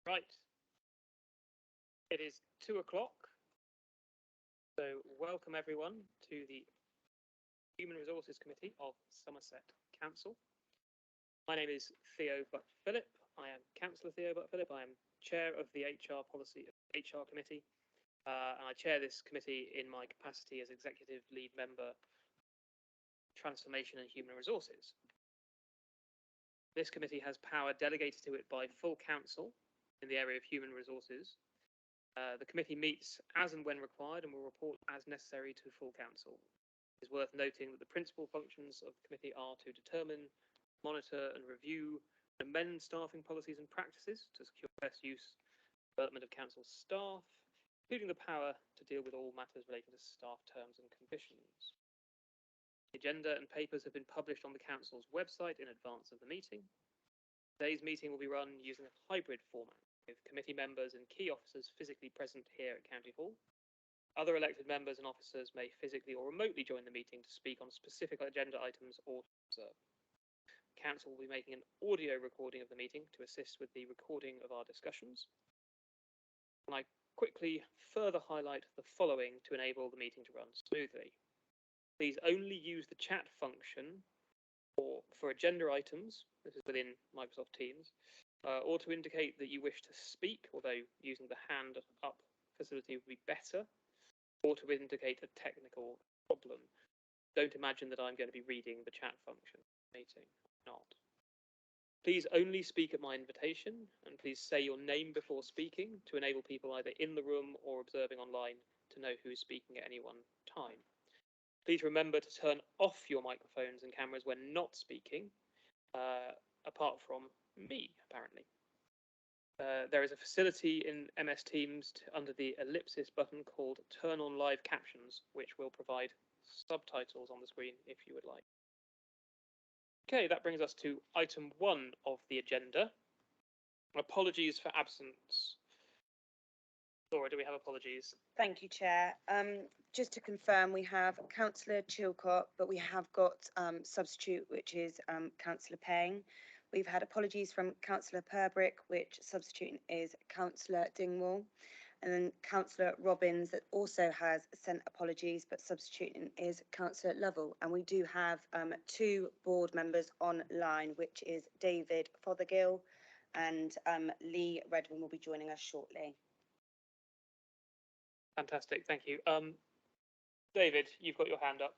Right. It is 2 o'clock. So welcome everyone to the Human Resources Committee of Somerset Council. My name is Theo Butt-Philip. I am Councillor Theo Butt-Philip. I am Chair of the HR Policy HR Committee, and I chair this committee in my capacity as Executive Lead Member, Transformation and Human Resources. This committee has power delegated to it by full council in the area of human resources. The committee meets as and when required and will report as necessary to full council. It is worth noting that the principal functions of the committee are to determine, monitor and review and amend staffing policies and practices to secure best use and development of council staff, including the power to deal with all matters relating to staff terms and conditions. The agenda and papers have been published on the council's website in advance of the meeting. Today's meeting will be run using a hybrid format, with committee members and key officers physically present here at County Hall. Other elected members and officers may physically or remotely join the meeting to speak on specific agenda items or to observe. The council will be making an audio recording of the meeting to assist with the recording of our discussions. And I quickly further highlight the following to enable the meeting to run smoothly. Please only use the chat function for agenda items, this is within Microsoft Teams, or to indicate that you wish to speak, although using the hand up facility would be better, or to indicate a technical problem. Don't imagine that I'm going to be reading the chat function meeting. Not. Please only speak at my invitation, and please say your name before speaking to enable people either in the room or observing online to know who's speaking at any one time. Please remember to turn off your microphones and cameras when not speaking, apart from me, apparently. There is a facility in MS Teams under the ellipsis button called Turn on Live Captions, which will provide subtitles on the screen if you would like. Okay, that brings us to item 1 of the agenda. Apologies for absence. Laura, do we have apologies? Thank you, Chair. Just to confirm, we have Councillor Chilcott, but we have got substitute, which is Councillor Payne. We've had apologies from Councillor Purbrick, which substitute is Councillor Dingwall. And then Councillor Robbins that also has sent apologies, but substituting is Councillor Lovell. And we do have 2 board members online, which is David Fothergill and Lee Redwin will be joining us shortly. Fantastic, thank you. David, you've got your hand up.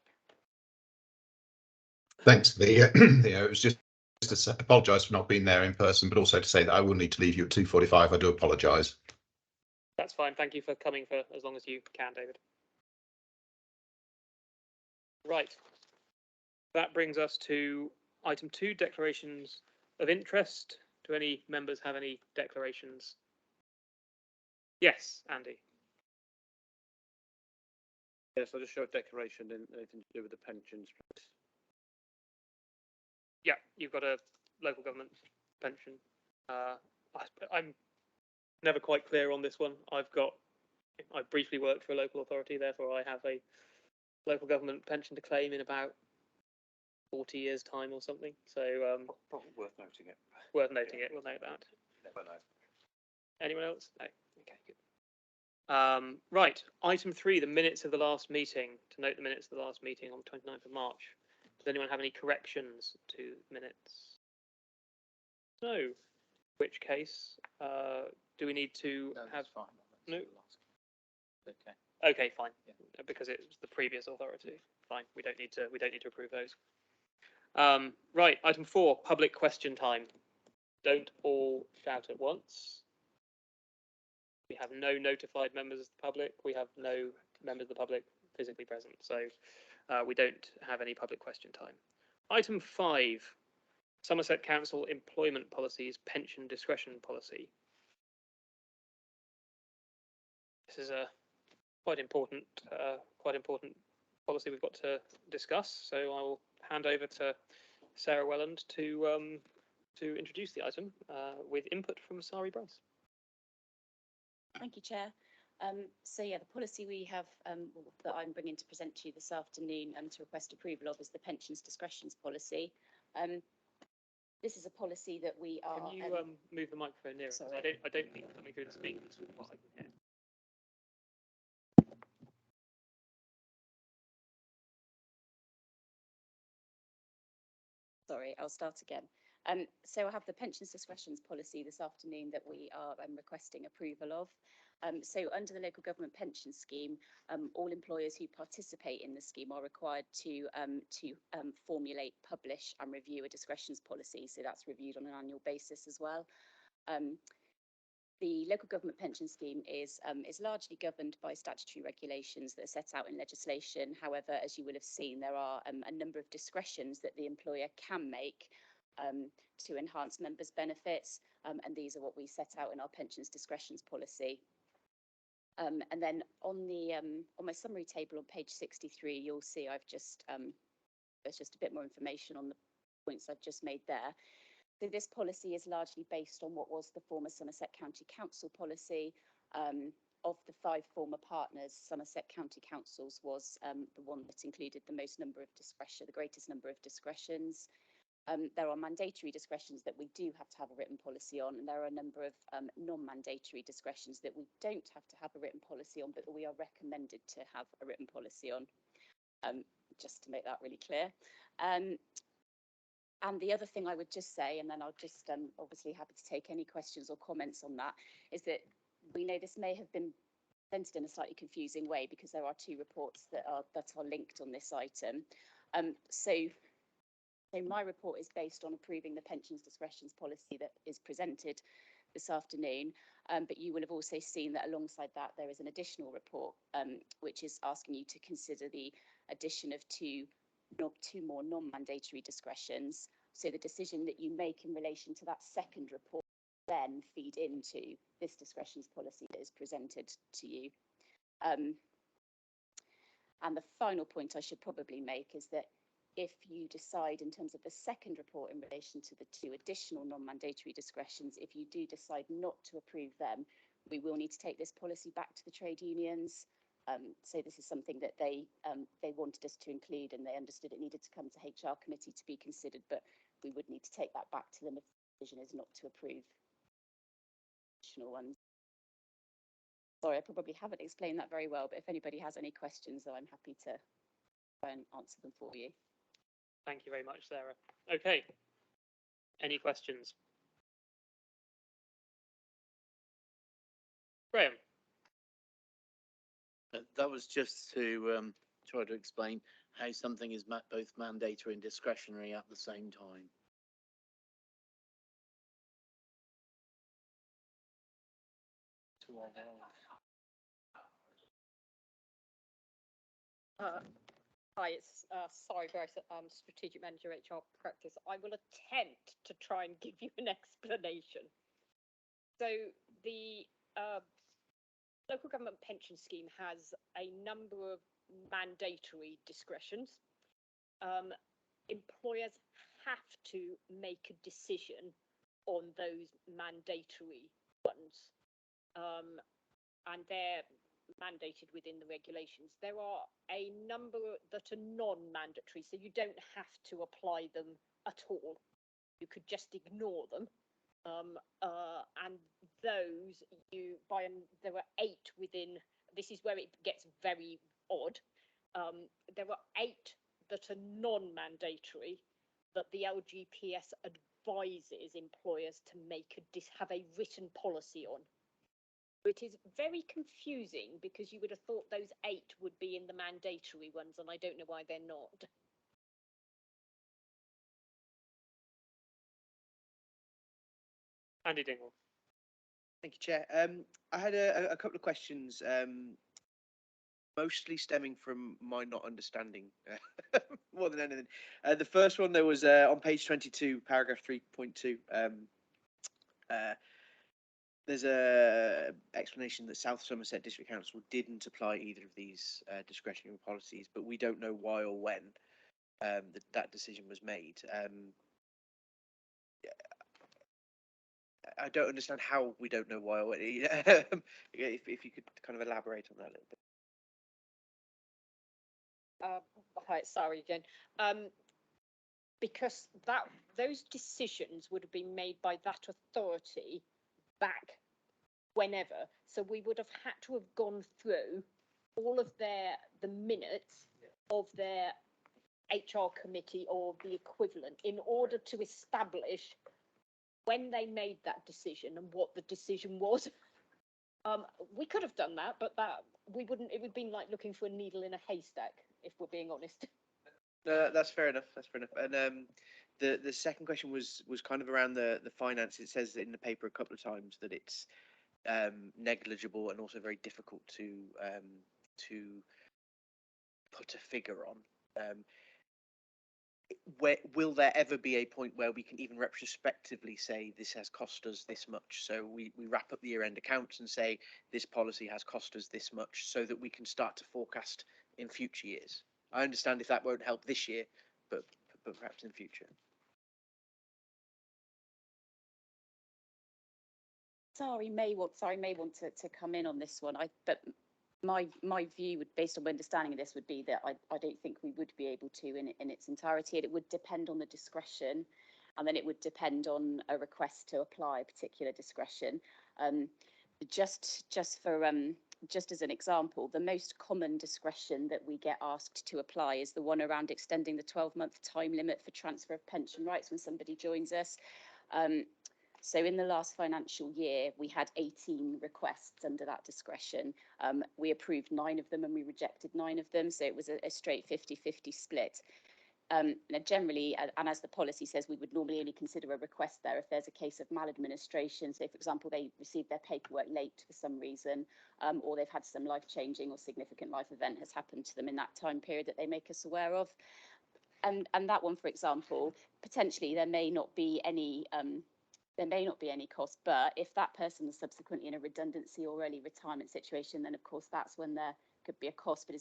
Thanks, Theo. It was just to apologise for not being there in person, but also to say that I will need to leave you at 2:45. I do apologise. That's fine. Thank you for coming for as long as you can, David. Right. That brings us to item 2, declarations of interest. Do any members have any declarations? Yes, Andy. Yes, I'll just show a declaration in anything to do with the pensions. Yeah, you've got a local government pension. I'm never quite clear on this one. I briefly worked for a local authority, therefore I have a local government pension to claim in about 40 years' time or something. So Probably worth noting it. Worth noting it. We'll note that. Never know. Anyone else? No. Okay, good. Right, item 3, the minutes of the last meeting. To note the minutes of the last meeting on the 29th of March. Does anyone have any corrections to minutes? No. In which case, do we need to have? Fine. No. Okay. Okay, fine. Yeah. Because it was the previous authority. Fine. We don't need to approve those. Right. Item 4, public question time. Don't all shout at once. We have no notified members of the public. We have no members of the public physically present. So we don't have any public question time. Item 5, Somerset Council Employment Policies Pension Discretion Policy. This is a quite important policy we've got to discuss. So I will hand over to Sarah Welland to introduce the item with input from Sari Bryce. Thank you, Chair. So yeah, the policy we have that I'm bringing to present to you this afternoon and to request approval of is the pensions discretions policy. This is a policy that we are. Can you move the microphone nearer? 'Cause Sorry. I don't think it's coming through the speakers from what I can hear. Sorry, I'll start again. So I have the pensions discretions policy this afternoon that we are requesting approval of. So under the local government pension scheme, all employers who participate in the scheme are required to formulate, publish and review a discretions policy. So that's reviewed on an annual basis as well. The local government pension scheme is largely governed by statutory regulations that are set out in legislation. However, as you will have seen, there are a number of discretions that the employer can make to enhance members' benefits, and these are what we set out in our pensions discretions policy. And then on my summary table on page 63, you'll see I've just there's just a bit more information on the points I've just made there. So this policy is largely based on what was the former Somerset County Council policy. Of the 5 former partners, Somerset County Councils was the one that included the greatest number of discretions. There are mandatory discretions that we do have to have a written policy on, and there are a number of non-mandatory discretions that we don't have to have a written policy on, but that we are recommended to have a written policy on, just to make that really clear. And the other thing I would just say, and then I'll just obviously happy to take any questions or comments on that, is that we know this may have been presented in a slightly confusing way because there are 2 reports that are linked on this item. So my report is based on approving the pensions discretions policy that is presented this afternoon, but you will have also seen that alongside that there is an additional report which is asking you to consider the addition of two more non-mandatory discretions. So the decision that you make in relation to that second report then feed into this discretions policy that is presented to you. And the final point I should probably make is that if you decide in terms of the second report in relation to the 2 additional non-mandatory discretions, if you do decide not to approve them, we will need to take this policy back to the trade unions. So this is something that they wanted us to include, and they understood it needed to come to HR committee to be considered, but we would need to take that back to them if the decision is not to approve additional ones. Sorry, I probably haven't explained that very well, but if anybody has any questions, I'm happy to try and answer them for you. Thank you very much, Sarah. Okay. Any questions? Graham. That was just to try to explain how something is both mandatory and discretionary at the same time. Hi, it's Sari Grace, Strategic Manager HR Practice. I will attempt to try and give you an explanation. So the local government pension scheme has a number of mandatory discretions. Employers have to make a decision on those mandatory ones, and they're mandated within the regulations. There are a number that are non-mandatory, so you don't have to apply them at all. You could just ignore them. And those there were 8 within. This is where it gets very odd. There were 8 that are non-mandatory that the LGPS advises employers to have a written policy on. It is very confusing because you would have thought those 8 would be in the mandatory ones, and I don't know why they're not. Andy Dingle. Thank you, Chair. I had a couple of questions, mostly stemming from my not understanding more than anything. The first one, there was on page 22, paragraph 3.2. There's a explanation that South Somerset District Council didn't apply either of these discretionary policies, but we don't know why or when that decision was made. I don't understand how we don't know why or when. If you could kind of elaborate on that a little bit. Hi, sorry again. because those decisions would have been made by that authority back whenever. So we would have had to have gone through all of the minutes of their HR committee or the equivalent in order to establish when they made that decision and what the decision was. We could have done that, but we wouldn't. It would have been like looking for a needle in a haystack, if we're being honest. No, that's fair enough. That's fair enough. And the second question was kind of around the finance. It says in the paper a couple of times that it's negligible and also very difficult to put a figure on. Where will there ever be a point where we can even retrospectively say this has cost us this much? So we wrap up the year-end accounts and say this policy has cost us this much, so that we can start to forecast in future years. I understand if that won't help this year, but perhaps in future. Sorry, may want to come in on this one. But my view would, based on my understanding of this, would be that I don't think we would be able to in its entirety. It would depend on the discretion, and then it would depend on a request to apply a particular discretion. Just as an example, the most common discretion that we get asked to apply is the one around extending the 12-month time limit for transfer of pension rights when somebody joins us. So in the last financial year, we had 18 requests under that discretion. We approved 9 of them and we rejected 9 of them. So it was a straight 50-50 split. Now generally, and as the policy says, we would normally only consider a request there if there's a case of maladministration. So, for example, they received their paperwork late for some reason, or they've had some life-changing or significant life event has happened to them in that time period that they make us aware of. And that one, for example, potentially there may not be any cost, but if that person is subsequently in a redundancy or early retirement situation, then of course that's when there could be a cost. But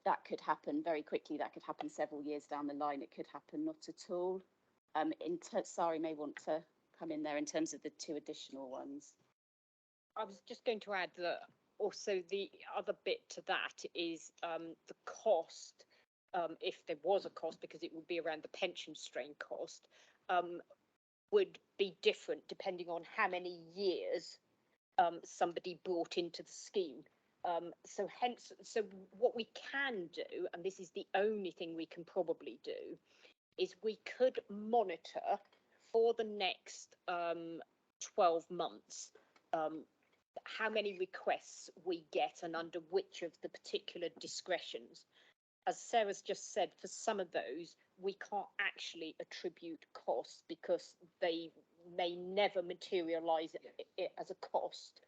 that could happen very quickly. That could happen several years down the line. It could happen not at all. Sari may want to come in there in terms of the 2 additional ones. I was just going to add that also the other bit to that is the cost, if there was a cost, because it would be around the pension strain cost, would be different depending on how many years somebody brought into the scheme. So what we can do, and this is the only thing we can probably do, is we could monitor for the next 12 months how many requests we get and under which of the particular discretions. As Sarah's just said, for some of those, we can't actually attribute costs because they may never materialise it as a cost,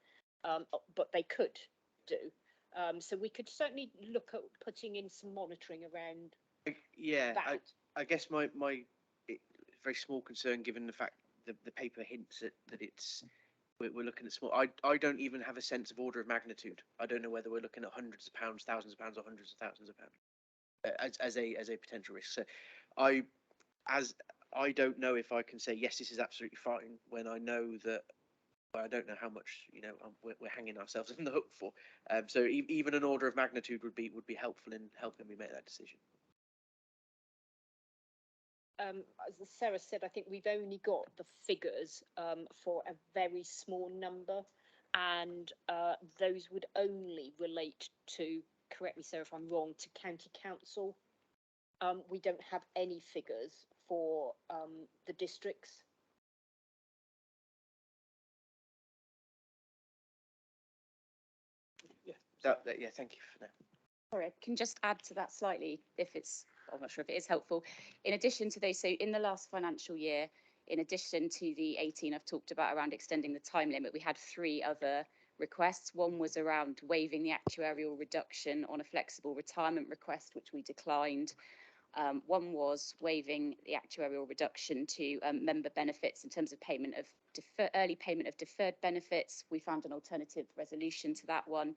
but they could do. So we could certainly look at putting in some monitoring around that. I guess my very small concern, given the fact that the paper hints at that we're looking at small. I don't even have a sense of order of magnitude. I don't know whether we're looking at hundreds of pounds, thousands of pounds, or hundreds of thousands of pounds as a potential risk. So I don't know if I can say yes, this is absolutely fine when I know that. I don't know how much we're hanging ourselves in the hook for. So even an order of magnitude would be helpful in helping me make that decision. As Sarah said, I think we've only got the figures for a very small number, and those would only relate to, correct me Sarah if I'm wrong, to county council. We don't have any figures for the districts. Yeah, thank you for that. Sorry, I can just add to that slightly I'm not sure if it is helpful. In addition to those, so in the last financial year, in addition to the 18 I've talked about around extending the time limit, we had 3 other requests. One was around waiving the actuarial reduction on a flexible retirement request, which we declined. One was waiving the actuarial reduction to member benefits in terms of payment of early payment of deferred benefits. We found an alternative resolution to that one.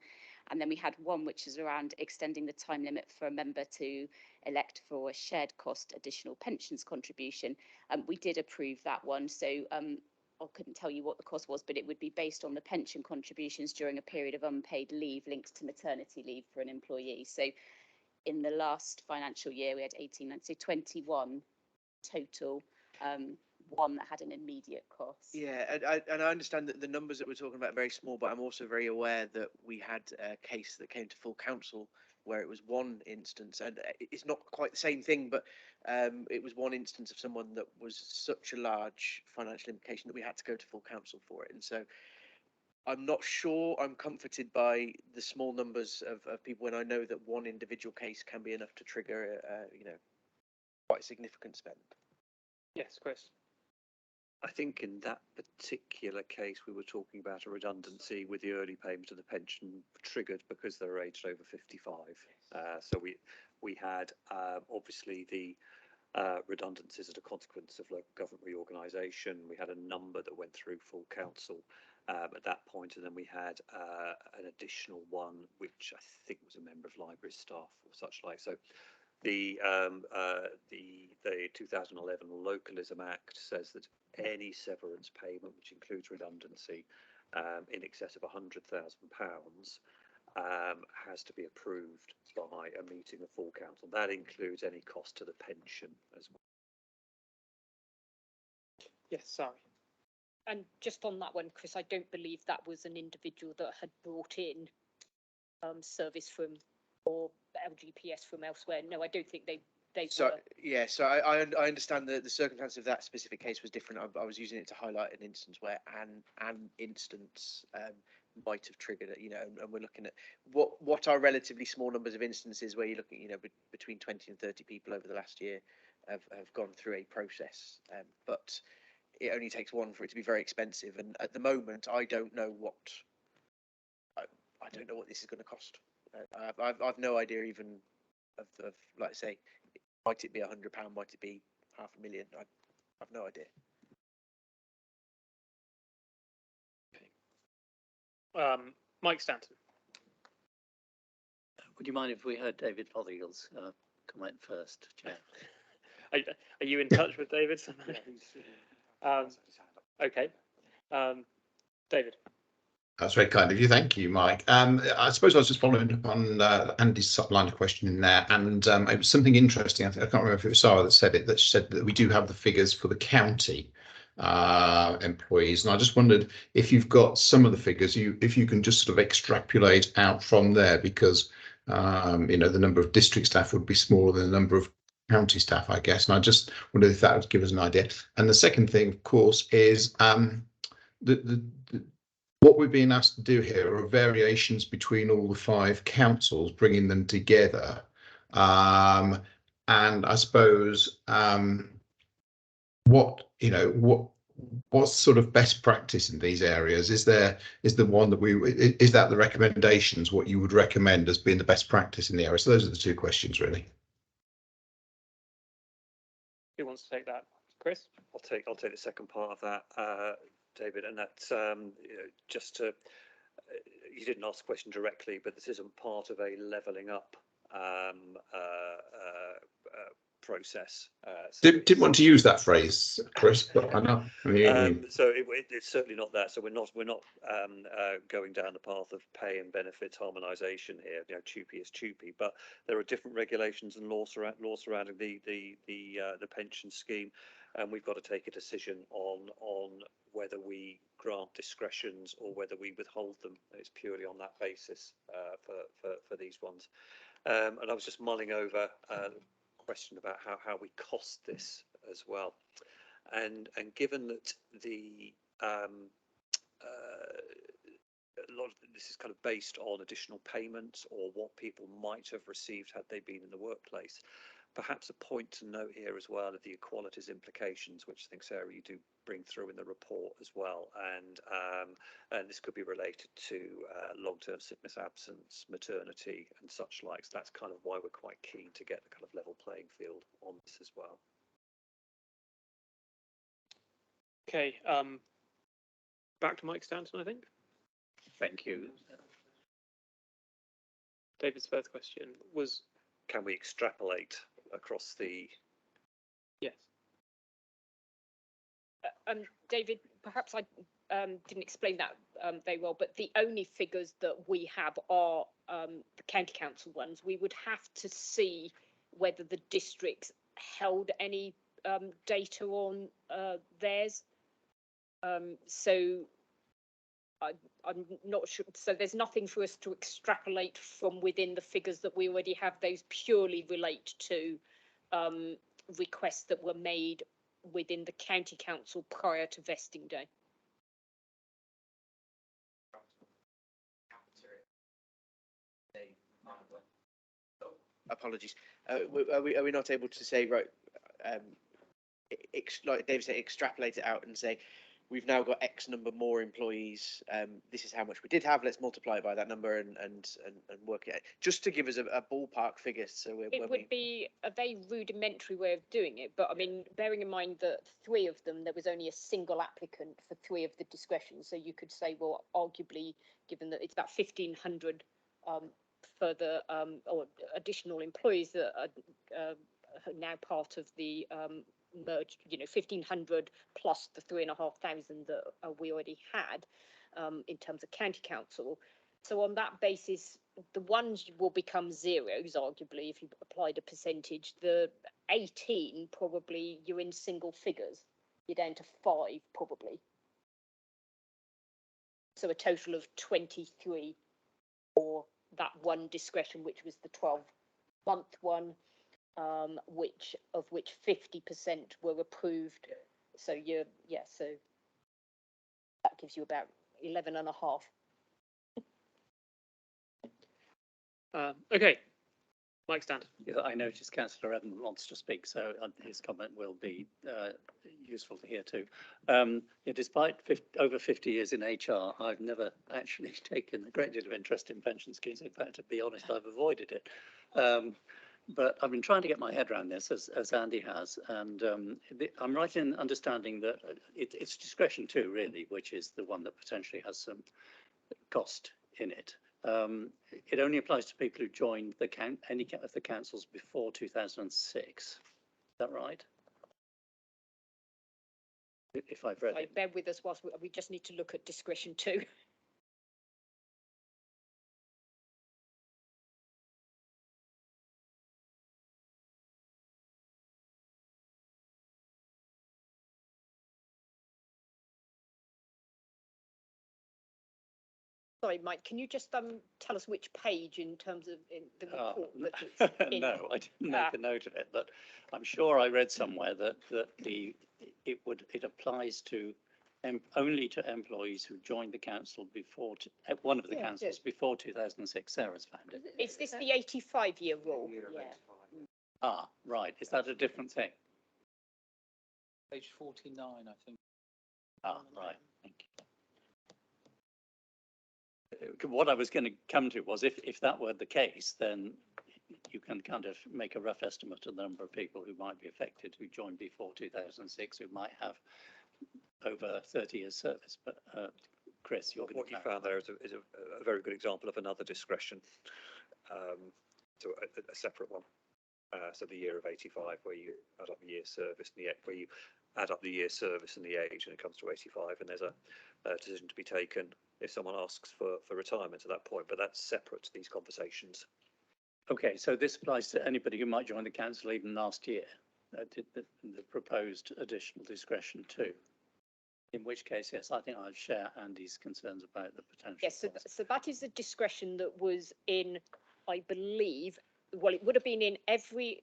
And then we had one which is around extending the time limit for a member to elect for a shared cost additional pensions contribution. We did approve that one. So I couldn't tell you what the cost was, but it would be based on the pension contributions during a period of unpaid leave linked to maternity leave for an employee. So in the last financial year, we had 18, so 21 total, one that had an immediate cost. Yeah, and I understand that the numbers that we're talking about are very small, but I'm also very aware that we had a case that came to full council where it was one instance, and it's not quite the same thing, but it was one instance of someone that was such a large financial implication that we had to go to full council for it. And so I'm not sure I'm comforted by the small numbers of people when I know that one individual case can be enough to trigger, quite a significant spend. Yes, Chris. I think in that particular case, we were talking about a redundancy with the early payment of the pension triggered because they were aged over 55. So we had obviously the redundancies as a consequence of local government reorganisation. We had a number that went through full council at that point, and then we had an additional one, which I think was a member of library staff or such like. So the 2011 Localism Act says that any severance payment, which includes redundancy, in excess of £100,000, has to be approved by a meeting of full council. That includes any cost to the pension as well. Yes, sorry. And just on that one, Chris, I don't believe that was an individual that had brought in service from or LGPS from elsewhere. No, I don't think they So were. yeah, so I understand the circumstance of that specific case was different. I was using it to highlight an instance where an instance might have triggered it, and we're looking at what are relatively small numbers of instances where you're looking, between 20 and 30 people over the last year have gone through a process, but it only takes one for it to be very expensive. And at the moment, I don't know what this is going to cost. I've no idea even of like I say, might it be £100? Might it be £500,000? I've no idea. Mike Stanton. Would you mind if we heard David Fothergill's comment first, Chair? Are you in touch with David? Okay. David. That's very kind of you. Thank you, Mike. I suppose I was just following up on Andy's line of question in there, and it was something interesting. I can't remember if it was Sarah that said it, that said that we do have the figures for the county employees, and I just wondered if you've got some of the figures, if you can just sort of extrapolate out from there, because the number of district staff would be smaller than the number of county staff, I guess, and I just wondered if that would give us an idea. And the second thing, of course, is what we're being asked to do here are variations between all the 5 councils, bringing them together. And I suppose what's sort of best practice in these areas? Is that the recommendations, what you would recommend as being the best practice in the area? So those are the 2 questions, really. Who wants to take that? Chris? I'll take the second part of that, David, and that's just to. You didn't ask the question directly, but this isn't part of a levelling up process. Didn't want to use that phrase, Chris, but I know. So it's certainly not that. So we're not going down the path of pay and benefits harmonisation here. TUPE is TUPE, but there are different regulations and laws surrounding the pension scheme, and we've got to take a decision on whether we grant discretions or whether we withhold them. It's purely on that basis for these ones. And I was just mulling over question about how we cost this as well, and given that a lot of this is kind of based on additional payments or what people might have received had they been in the workplace, perhaps a point to note here as well of the equalities implications, which I think, Sarah, you do bring through in the report as well, and this could be related to long-term sickness absence, maternity and such like. So that's kind of why we're quite keen to get the kind of level playing field on this as well. Okay, back to Mike Stanton, I think. Thank you. David's first question was, can we extrapolate across the? Yes. David, perhaps I didn't explain that very well, but the only figures that we have are the county council ones, we would have to see whether the districts held any data on theirs. So I'm not sure. So there's nothing for us to extrapolate from within the figures that we already have. Those purely relate to requests that were made within the county council prior to vesting day. Apologies. Are we not able to say, right, like David said, extrapolate it out and say, we've now got X number more employees. This is how much we did have. Let's multiply it by that number and work it out, just to give us a ballpark figure. So It would be a very rudimentary way of doing it, but I mean, bearing in mind that 3 of them, there was only a single applicant for 3 of the discretions. So you could say, well, arguably, given that it's about 1,500 further or additional employees that are now part of the merge, 1,500 plus the 3,500 that we already had in terms of county council. So on that basis, the ones will become zeros, arguably, if you applied a percentage. The 18, probably you're in single figures. You're down to 5, probably. So a total of 23 for that one discretion, which was the 12-month one. Which 50% were approved. So so that gives you about 11 and a half. Okay, Mike Stand. Yeah, I noticed Councillor Evan wants to speak, so his comment will be useful to hear too. Yeah, despite over 50 years in HR, I've never actually taken a great deal of interest in pension schemes. In fact, to be honest, I've avoided it. But I've been trying to get my head around this, as Andy has, and I'm right in understanding that it's discretion too, really, which is the one that potentially has some cost in it. It only applies to people who joined any of the councils before 2006. Is that right? If I've read it. Bear with us whilst we just need to look at discretion too. Sorry, Mike, can you just tell us which page in terms of the report that it's in? No, I didn't make a note of it, but I'm sure I read somewhere that it applies to only to employees who joined the council before one of the councils before 2006. Sarah's found it. Is this the 85-year rule? Yeah. Ah, right. Is that a different thing? Page 49, I think. Ah, right. Thank you. What I was going to come to was if that were the case, then you can kind of make a rough estimate of the number of people who might be affected who joined before 2006, who might have over 30 years service. But Chris, you're what you found there is a very good example of another discretion, so a separate one. So the year of 85, where you add up the year's service, and where you add up the year's service and the age, and it comes to 85, and there's a decision to be taken if someone asks for retirement at that point. But that's separate to these conversations. Okay, so this applies to anybody who might join the council even last year. Did the proposed additional discretion too? In which case, yes, I think I share Andy's concerns about the potential. Yes, so that is the discretion that was in, I believe, well, it would have been in every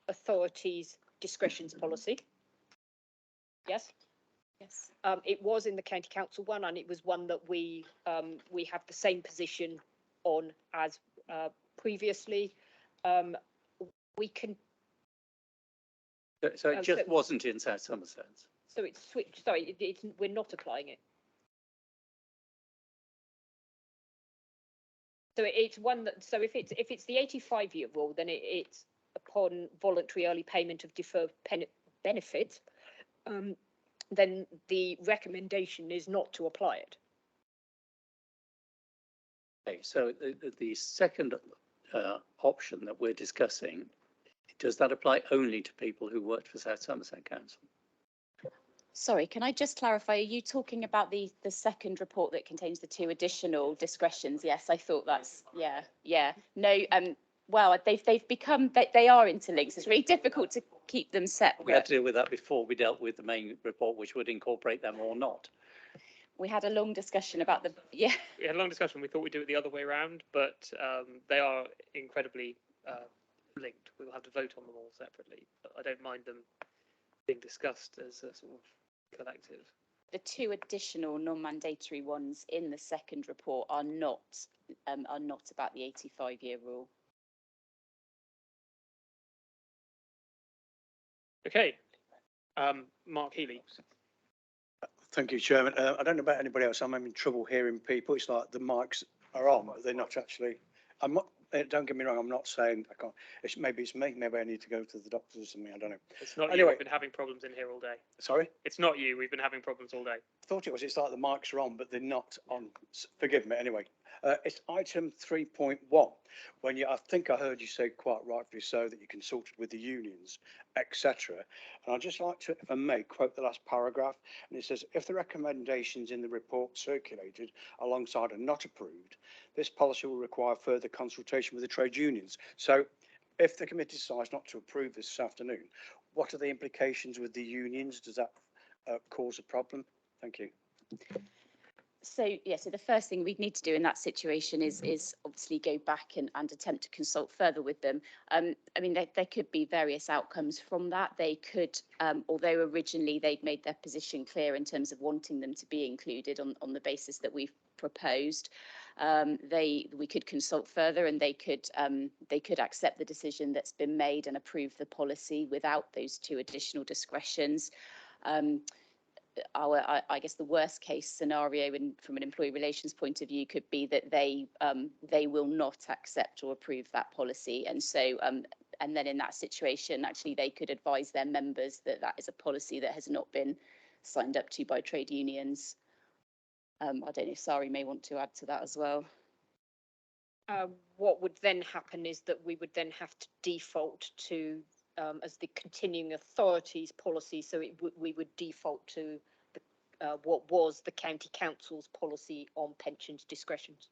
authority's discretions policy. Yes? Yes. It was in the county council one, and it was one that we have the same position on as previously. We can. So it just wasn't in South Somerset. So it's switched. Sorry, we're not applying it. So it's one that. So if it's the 85-year rule, then it's upon voluntary early payment of deferred benefit. Then the recommendation is not to apply it. Okay, so the second option that we're discussing, does that apply only to people who worked for South Somerset Council? Sorry, can I just clarify, are you talking about the second report that contains the 2 additional discretions? Yes, I thought that's, yeah. No, well, they've become, they are interlinked. It's really difficult to keep them We had separate. to deal with that before we dealt with the main report, which would incorporate them or not. We had a long discussion about the, yeah. We had a long discussion. We thought we'd do it the other way around, but they are incredibly linked. We'll have to vote on them all separately, but I don't mind them being discussed as a sort of collective. The 2 additional non-mandatory ones in the second report are not about the 85-year rule. Okay, Mark Healy. Thank you, Chairman. I don't know about anybody else. I'm having trouble hearing people. It's like the mics are on, but they're not actually. I'm not. Don't get me wrong. I'm not saying I can't. Maybe it's me. Maybe I need to go to the doctors or something. I don't know. It's not you. Anyway. We've been having problems in here all day. Sorry? It's not you. We've been having problems all day. I thought it was. It's like the mics are on, but they're not on. Forgive me. Anyway, it's item 3.1. When I think I heard you say quite rightfully so that you consulted with the unions, etc. And I'd just like to, if I may, quote the last paragraph. And it says, if the recommendations in the report circulated alongside are not approved, this policy will require further consultation with the trade unions. So if the committee decides not to approve this afternoon, what are the implications with the unions? Does that cause a problem? Thank you. So, yeah, so the first thing we'd need to do in that situation is obviously go back and attempt to consult further with them. I mean, there could be various outcomes from that. They could, although originally they'd made their position clear in terms of wanting them to be included on the basis that we've proposed, we could consult further and they could accept the decision that's been made and approve the policy without those 2 additional discretions. I guess the worst case scenario from an employee relations point of view could be that they will not accept or approve that policy, and so and then in that situation actually they could advise their members that that is a policy that has not been signed up to by trade unions. I don't know if Sari may want to add to that as well. What would then happen is that we would then have to default to as the continuing authorities policy, so we would default to what was the county council's policy on pensions discretions.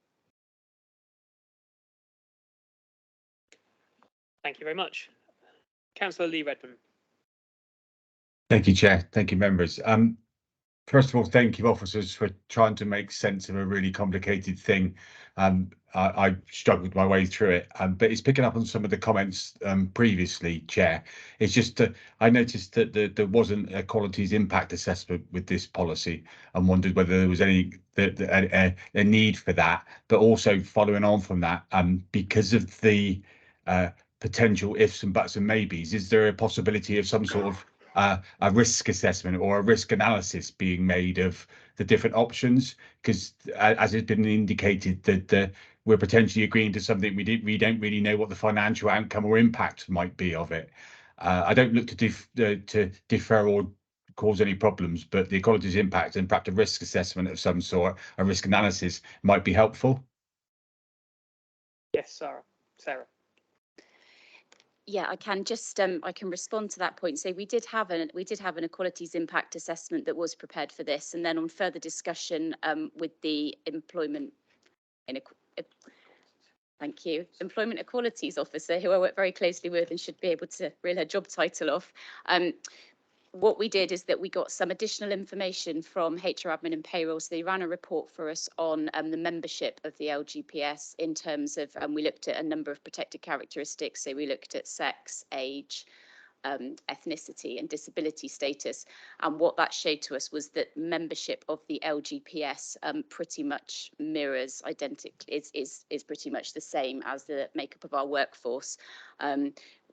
Thank you very much. Councillor Lee Redmond. Thank you, Chair. Thank you, members. First of all, thank you, officers, for trying to make sense of a really complicated thing. I struggled my way through it, but it's picking up on some of the comments previously, Chair. It's just I noticed that there wasn't a qualities impact assessment with this policy and wondered whether there was any a need for that. But also following on from that, because of the potential ifs and buts and maybes, is there a possibility of some sort of a risk assessment or a risk analysis being made of the different options? Because as has been indicated, that we're potentially agreeing to something we don't really know what the financial outcome or impact might be of it. I don't look to defer or cause any problems, but the equalities impact and perhaps a risk assessment of some sort, a risk analysis, might be helpful. Yes, Sarah. Yeah, I can just I can respond to that point. So we did have an equalities impact assessment that was prepared for this, and then on further discussion with the employment equalities officer, who I work very closely with and should be able to reel her job title off. What we did is that we got some additional information from HR admin and payroll. So they ran a report for us on the membership of the LGPS in terms of, we looked at a number of protected characteristics. So we looked at sex, age, ethnicity and disability status. And what that showed to us was that membership of the LGPS pretty much mirrors identically, is pretty much the same as the makeup of our workforce.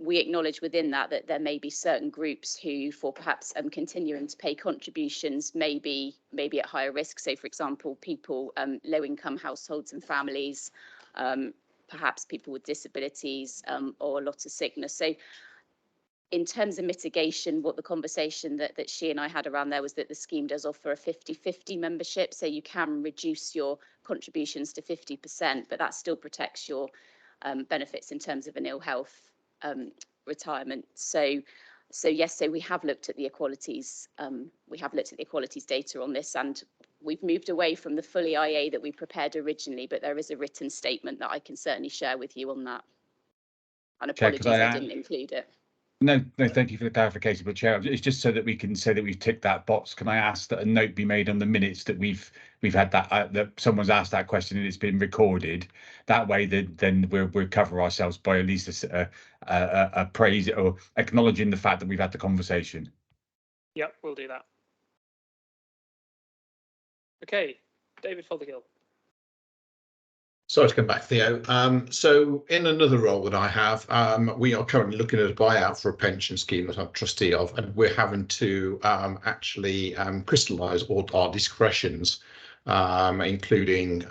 We acknowledge within that there may be certain groups who, for perhaps continuing to pay contributions, may be at higher risk. So, for example, people, low-income households and families, perhaps people with disabilities or a lot of sickness. So, in terms of mitigation, what the conversation that she and I had around there was that the scheme does offer a 50-50 membership. So you can reduce your contributions to 50%, but that still protects your benefits in terms of an ill health retirement. So So yes, so we have looked at the equalities. We have looked at the equalities data on this, and we've moved away from the full EIA that we prepared originally, but there is a written statement that I can certainly share with you on that. And Chair, could apologies, I I add- didn't include it. No, thank you for the clarification, but Chair, it's just so that we can say that we've ticked that box. Can I ask that a note be made on the minutes that we've had that that someone's asked that question and it's been recorded? That way, then we'll cover ourselves by at least a praise or acknowledging the fact that we've had the conversation. Yep, we'll do that. Okay, David Fothergill. Sorry to come back, Theo. So in another role that I have, we are currently looking at a buyout for a pension scheme that I'm trustee of, and we're having to actually crystallise all our discretions, including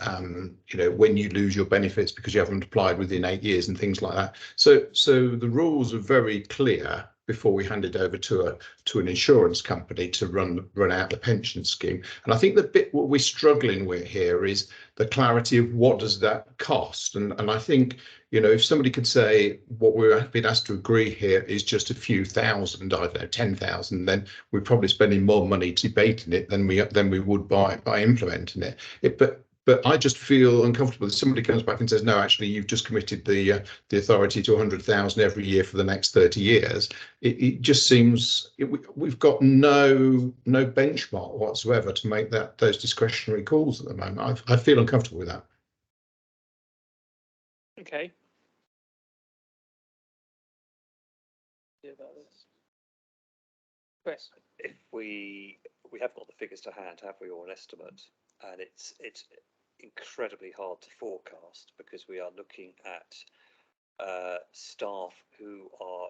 when you lose your benefits because you haven't applied within 8 years and things like that. So the rules are very clear before we hand it over to an insurance company to run out the pension scheme. And I think the bit what we're struggling with here is the clarity of what does that cost. And I think, if somebody could say what we're being asked to agree here is just a few thousand, I don't know, 10,000, then we're probably spending more money debating it than we would by implementing it. But I just feel uncomfortable if somebody comes back and says, no, actually, you've just committed the authority to 100,000 every year for the next 30 years. It just seems we've got no benchmark whatsoever to make those discretionary calls at the moment. I feel uncomfortable with that. Okay. Yeah, about this. Chris. If we have got the figures to hand, have we, or an estimate? And it's incredibly hard to forecast because we are looking at staff who are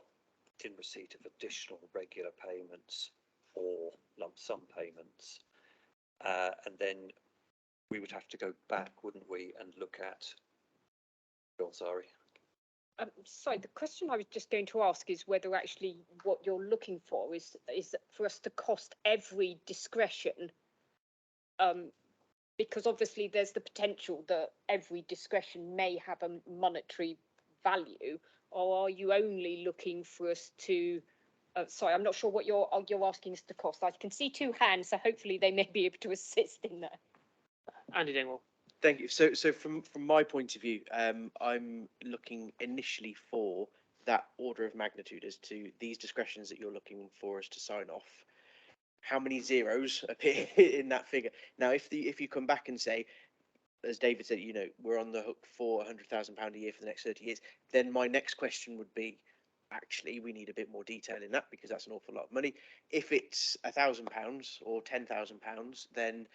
in receipt of additional regular payments or lump sum payments, and then we would have to go back, wouldn't we, and look at. Oh, sorry. Sorry, the question I was just going to ask is whether actually what you're looking for is for us to cost every discretion, because obviously there's the potential that every discretion may have a monetary value, or are you only looking for us to? Sorry, I'm not sure what you're asking us to cost. I can see two hands, so hopefully they may be able to assist in that. Andy Dingwall. Thank you. So from my point of view, I'm looking initially for that order of magnitude as to these discretions that you're looking for us to sign off. How many zeros appear in that figure? Now, if you come back and say, as David said, we're on the hook for £100,000 a year for the next 30 years, then my next question would be, actually, we need a bit more detail in that because that's an awful lot of money. If it's £1,000 or £10,000, then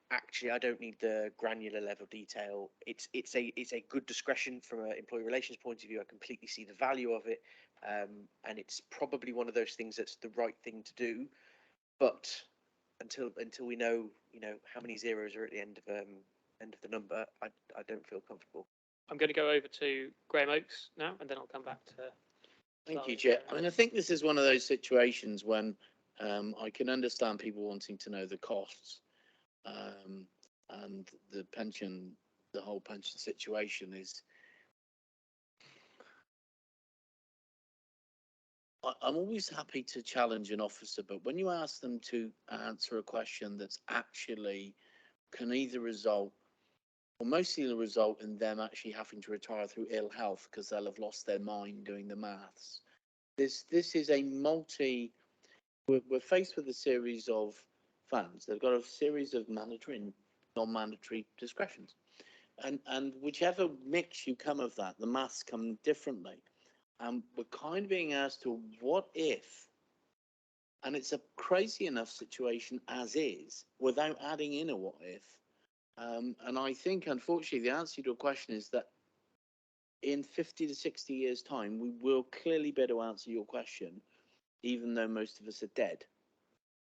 actually I don't need the granular level detail. It's a good discretion from an employee relations point of view. I completely see the value of it, and it's probably one of those things that's the right thing to do. But until we know how many zeros are at the end of the number, I don't feel comfortable. I'm going to go over to Graham Oakes now, and then I'll come back to. Thank you, Chair. I mean, I think this is one of those situations when I can understand people wanting to know the costs, and the whole pension situation is. I'm always happy to challenge an officer, but when you ask them to answer a question that's actually can either result, or mostly result in them actually having to retire through ill health because they'll have lost their mind doing the maths. This is a we're faced with a series of funds. They've got a series of mandatory and non-mandatory discretions. And whichever mix you come of that, the maths come differently. And we're kind of being asked to what if, and it's a crazy enough situation as is, without adding in a what if. And I think, unfortunately, the answer to your question is that in 50 to 60 years' time, we will clearly be able to answer your question, even though most of us are dead.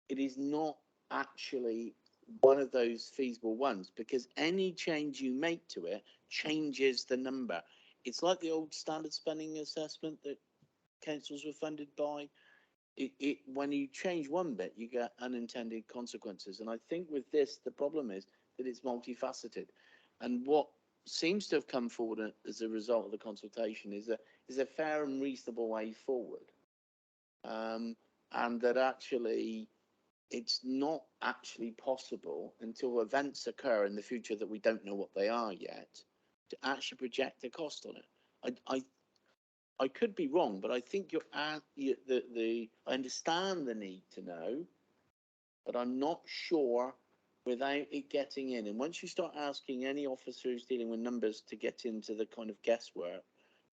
It is not actually one of those feasible ones, because any change you make to it changes the number. It's like the old standard spending assessment that councils were funded by. When you change one bit, you get unintended consequences. And I think with this, the problem is that it's multifaceted. And what seems to have come forward as a result of the consultation is a fair and reasonable way forward. and that actually it's not actually possible until events occur in the future that we don't know what they are yet to actually project the cost on it. I could be wrong, but I think I understand the need to know, but I'm not sure without it getting in. And once you start asking any officer who's dealing with numbers to get into the kind of guesswork,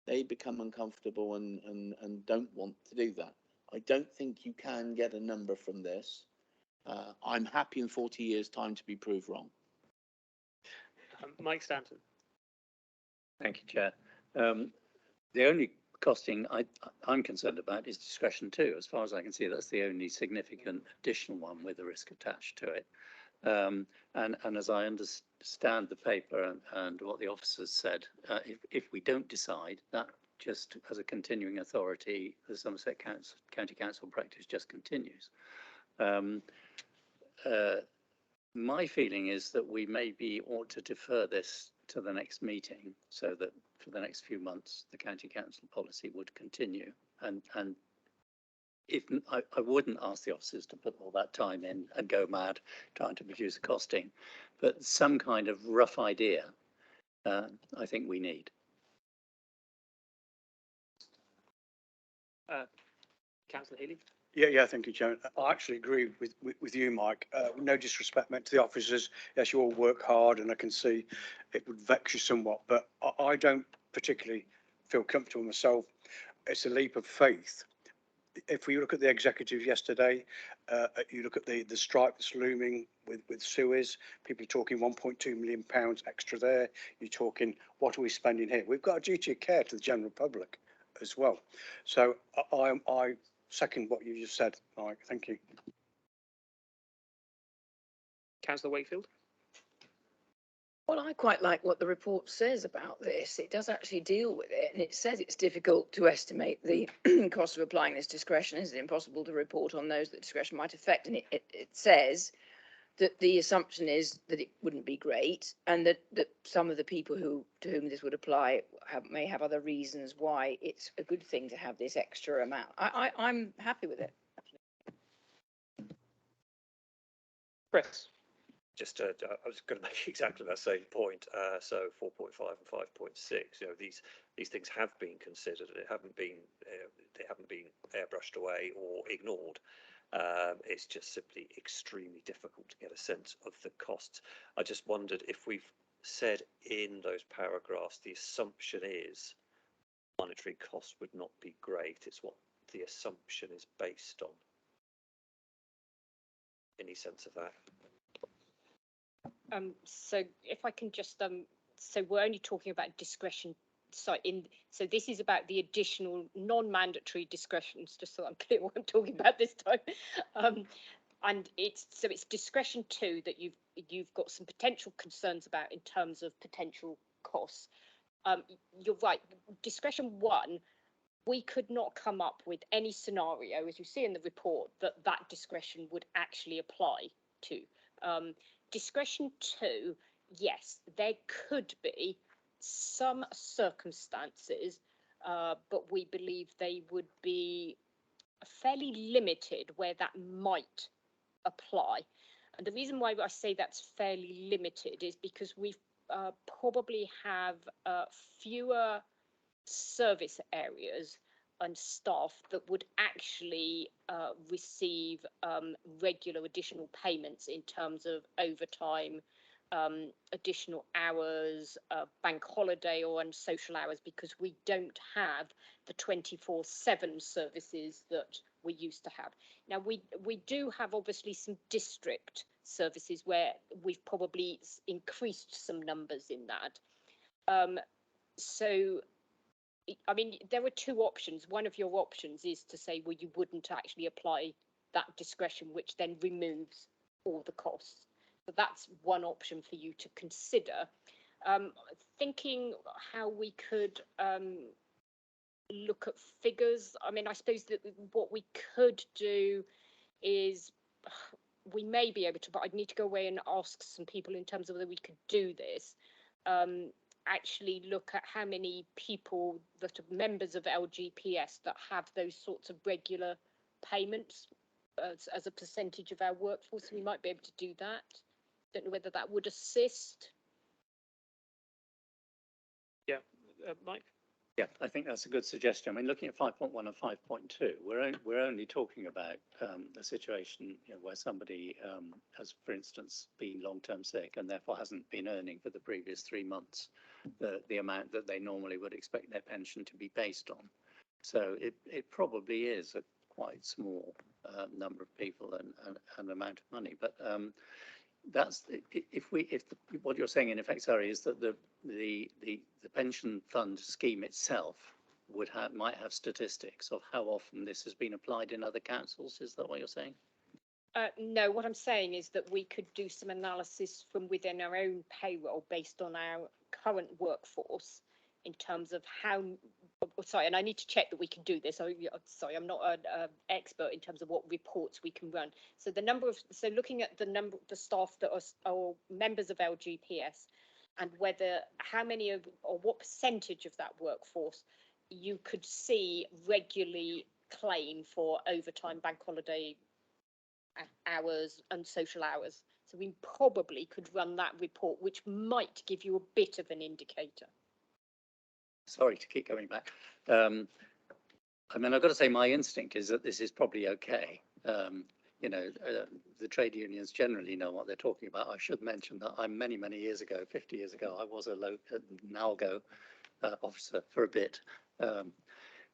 they become uncomfortable and don't want to do that. I don't think you can get a number from this. I'm happy in 40 years' time to be proved wrong. Mike Stanton. Thank you, Chair. The only costing I'm concerned about is discretion 2. As far as I can see, that's the only significant additional one with a risk attached to it. And as I understand the paper and what the officers said, if we don't decide, that just as a continuing authority, the Somerset County Council practice just continues. My feeling is that we maybe ought to defer this to the next meeting so that for the next few months, the county council policy would continue. And if I wouldn't ask the officers to put all that time in and go mad trying to produce a costing, but some kind of rough idea, I think we need. Councillor Healy. Yeah, thank you, Chairman. I actually agree with you, Mike. No disrespect meant to the officers. Yes, you all work hard, and I can see it would vex you somewhat, but I don't particularly feel comfortable myself. It's a leap of faith. If we look at the executive yesterday, you look at the strike that's looming with Suez, people are talking £1.2 million extra there. You're talking, what are we spending here? We've got a duty of care to the general public as well. So I second what you just said, Mike. Thank you. Councillor Wakefield. Well, I quite like what the report says about this. It does actually deal with it, and it says it's difficult to estimate the cost of applying this discretion. Is it impossible to report on those that discretion might affect? And it says that the assumption is that it wouldn't be great, and that some of the people to whom this would apply may have other reasons why it's a good thing to have this extra amount. I'm happy with it. Chris. Just, I was going to make exactly that same point. So 4.5 and 5.6. You know, these things have been considered. They haven't been airbrushed away or ignored. It's just simply extremely difficult to get a sense of the costs. I just wondered if we've said in those paragraphs the assumption is monetary costs would not be great. It's what the assumption is based on. Any sense of that? So if I can just so we're only talking about discretion. So this is about the additional non-mandatory discretions, just so I'm clear what I'm talking about this time. And it's discretion 2 that you've got some potential concerns about in terms of potential costs. You're right. Discretion 1, we could not come up with any scenario, as you see in the report, that discretion would actually apply to. Discretion 2, yes, there could be some circumstances, but we believe they would be fairly limited where that might apply. And the reason why I say that's fairly limited is because we probably have fewer service areas and staff that would actually receive regular additional payments in terms of overtime, additional hours, bank holiday or social hours, because we don't have the 24/7 services that we used to have. Now, we do have obviously some district services where we've probably increased some numbers in that. So I mean, there were two options. One of your options is to say, well, you wouldn't actually apply that discretion, which then removes all the costs. So that's one option for you to consider. Thinking how we could look at figures. I mean, I suppose that what we could do is we may be able to, but I'd need to go away and ask some people in terms of whether we could do this. Actually look at how many people that are members of LGPS that have those sorts of regular payments as a percentage of our workforce. We might be able to do that. Don't know whether that would assist. Yeah, Mike? Yeah, I think that's a good suggestion. I mean, looking at 5.1 and 5.2, we're only talking about a situation, you know, where somebody has, for instance, been long-term sick and therefore hasn't been earning for the previous 3 months the amount that they normally would expect their pension to be based on. So it probably is a quite small number of people and amount of money, but that's what you're saying in effect, sorry, is that the pension fund scheme itself might have statistics of how often this has been applied in other councils. Is that what you're saying? No, what I'm saying is that we could do some analysis from within our own payroll based on our current workforce in terms of how, sorry, and I need to check that we can do this. Sorry, I'm not an expert in terms of what reports we can run. So looking at the staff that are members of LGPS and how many of, or what percentage of that workforce you could see regularly claim for overtime, bank holiday hours and social hours. So we probably could run that report, which might give you a bit of an indicator. Sorry to keep going back. I mean, I've got to say my instinct is that this is probably okay. You know, the trade unions generally know what they're talking about. I should mention that I'm many years ago, 50 years ago, I was a NALGO officer for a bit.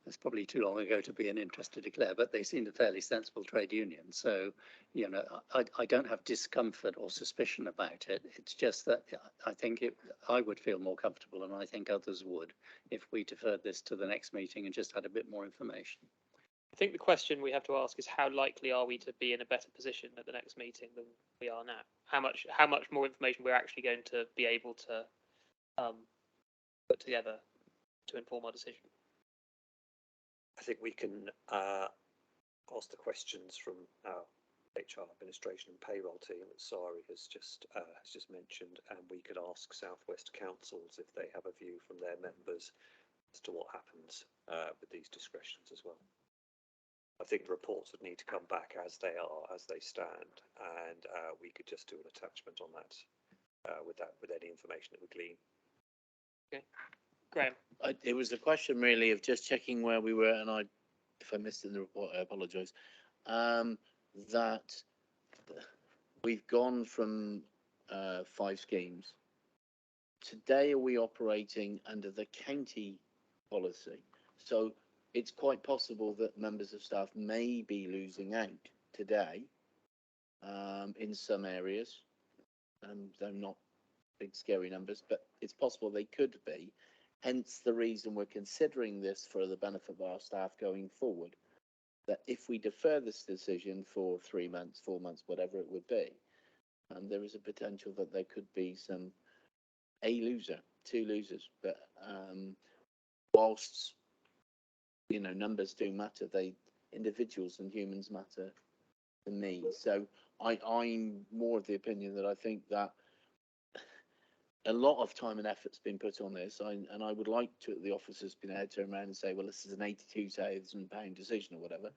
It's probably too long ago to be an interest to declare, but they seemed a fairly sensible trade union. So, you know, I don't have discomfort or suspicion about it. It's just that I think I would feel more comfortable, and I think others would, if we deferred this to the next meeting and just had a bit more information. I think the question we have to ask is how likely are we to be in a better position at the next meeting than we are now? How much more information we're actually going to be able to put together to inform our decision? I think we can ask the questions from our HR administration and payroll team that Sari has just mentioned, and we could ask South West councils if they have a view from their members as to what happens with these discretions as well. I think the reports would need to come back as they stand, and we could just do an attachment on that with any information that we glean. Okay, Graham. It was a question really of just checking where we were, and if I missed it in the report, I apologise. That we've gone from 5 schemes. Today, are we operating under the county policy? So it's quite possible that members of staff may be losing out today in some areas. They're not big scary numbers, but it's possible they could be. Hence the reason we're considering this for the benefit of our staff going forward, that if we defer this decision for 3 months, 4 months, whatever it would be, there is a potential that there could be a loser, 2 losers. But whilst, you know, numbers do matter, individuals and humans matter to me. So I'm more of the opinion that I think that a lot of time and effort's been put on this, and I would like the officers been able to turn around and say, well, this is an £82,000 decision or whatever.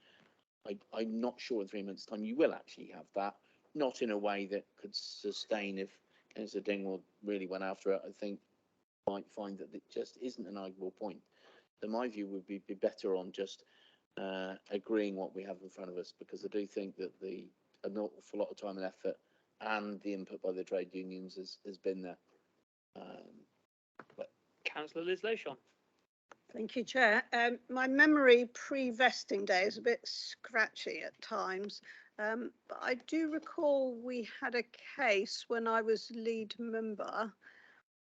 I'm not sure in 3 months' time you will actually have that, not in a way that could sustain if Councillor Dingwall really went after it. I think might find that it just isn't an arguable point. So my view would be better on just agreeing what we have in front of us, because I do think that an awful lot of time and effort and the input by the trade unions has been there. Councillor Liz Lowshon. Thank you, Chair. My memory pre-vesting day is a bit scratchy at times, but I do recall we had a case when I was lead member.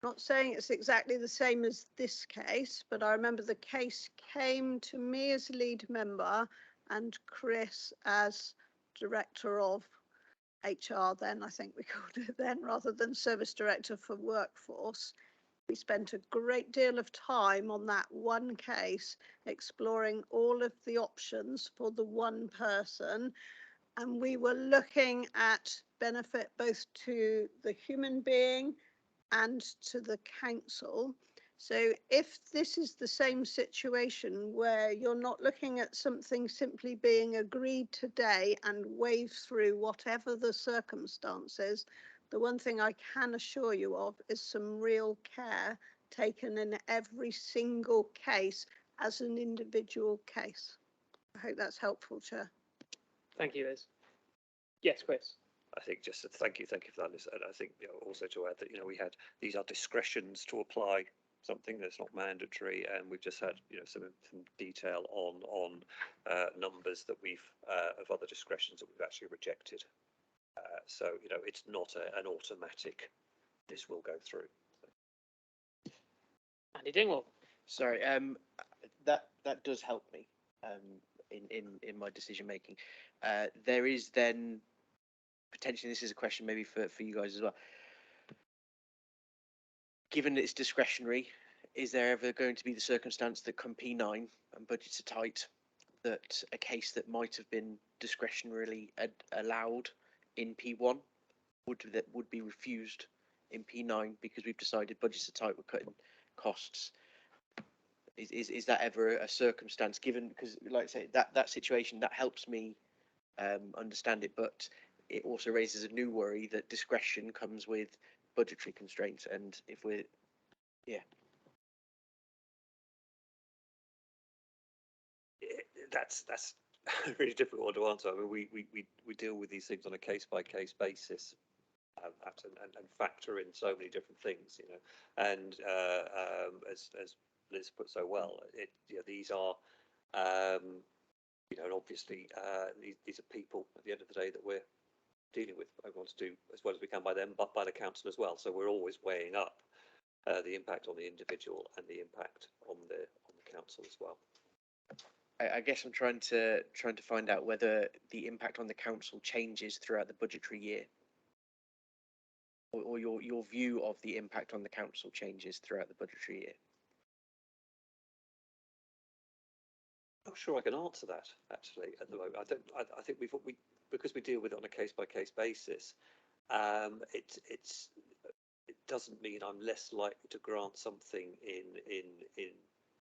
Not saying it's exactly the same as this case, but I remember the case came to me as lead member and Chris as director of HR then, I think we called it then, rather than service director for workforce. We spent a great deal of time on that one case, exploring all of the options for the one person. And we were looking at benefit both to the human being and to the council. So if this is the same situation where you're not looking at something simply being agreed today and wave through whatever the circumstances, the one thing I can assure you of is some real care taken in every single case as an individual case. I hope that's helpful, Chair. Thank you, Liz. Yes, Chris. I think just thank you for that, Liz. And I think also to add that we had these are discretions to apply something that's not mandatory, and we've just had some detail on numbers that we've of other discretions that we've actually rejected. So it's not an automatic. This will go through. Andy Dingwall. Sorry, that does help me in my decision making. There is then potentially, this is a question maybe for you guys as well. Given that it's discretionary, is there ever going to be the circumstance that come P9 and budgets are tight, that a case that might have been discretionarily allowed in P1 would be refused in P9 because we've decided budgets are tight, we're cutting costs? Is that ever a circumstance given, because like I say, that situation, that helps me understand it, but it also raises a new worry that discretion comes with budgetary constraints, and if we're that's a really difficult one to answer. I mean, we deal with these things on a case by case basis, and factor in so many different things, and as Liz put so well, these are and obviously these are people at the end of the day that we're dealing with. I want to do as well as we can by them, but by the council as well. So we're always weighing up the impact on the individual and the impact on the council as well. I guess I'm trying to find out whether the impact on the council changes throughout the budgetary year, or your view of the impact on the council changes throughout the budgetary year. I'm not sure I can answer that actually at the moment. I think we because we deal with it on a case by case basis. It doesn't mean I'm less likely to grant something in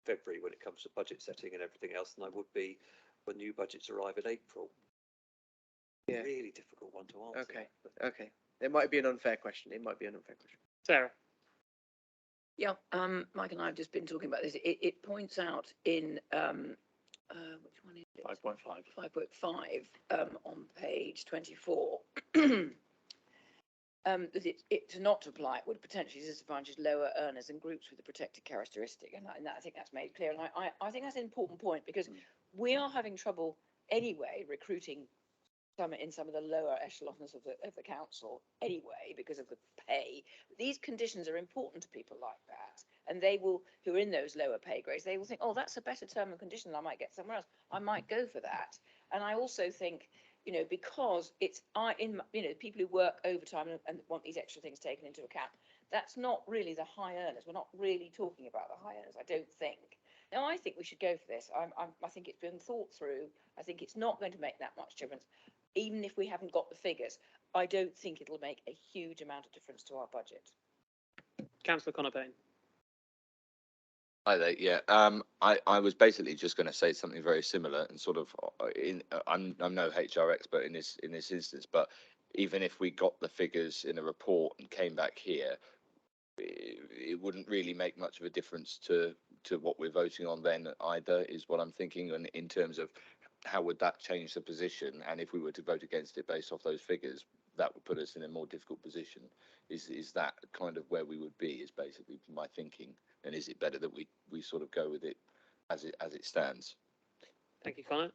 February when it comes to budget setting and everything else than I would be when new budgets arrive in April. Yeah. Really difficult one to answer. Okay. Okay. It might be an unfair question. Sarah. Yeah, Mike and I have just been talking about this. It points out in which one is it? 5.5. 5.5 on page 24. That it's not to apply, it would potentially disadvantage lower earners and groups with a protected characteristic, and I think that's made clear. And I think that's an important point, because we are having trouble anyway recruiting in some of the lower echelons of the council anyway because of the pay. These conditions are important to people like that, and they will, who are in those lower pay grades, they will think, oh, that's a better term and condition than I might get somewhere else. I might go for that. And I also think, because it's people who work overtime and want these extra things taken into account, that's not really the high earners. We're not really talking about the high earners, I don't think. Now, I think we should go for this. I think it's been thought through. I think it's not going to make that much difference. Even if we haven't got the figures, I don't think it'll make a huge amount of difference to our budget. Councillor Conor Payne. Hi there. Yeah, I was basically just going to say something very similar, and sort of I'm no HR expert in this instance, but even if we got the figures in a report and came back here, it wouldn't really make much of a difference to what we're voting on then either, is what I'm thinking. And in terms of how would that change the position, and if we were to vote against it based off those figures, that would put us in a more difficult position. Is that kind of where we would be, is basically my thinking. And is it better that we sort of go with it as it stands? Thank you, Conor.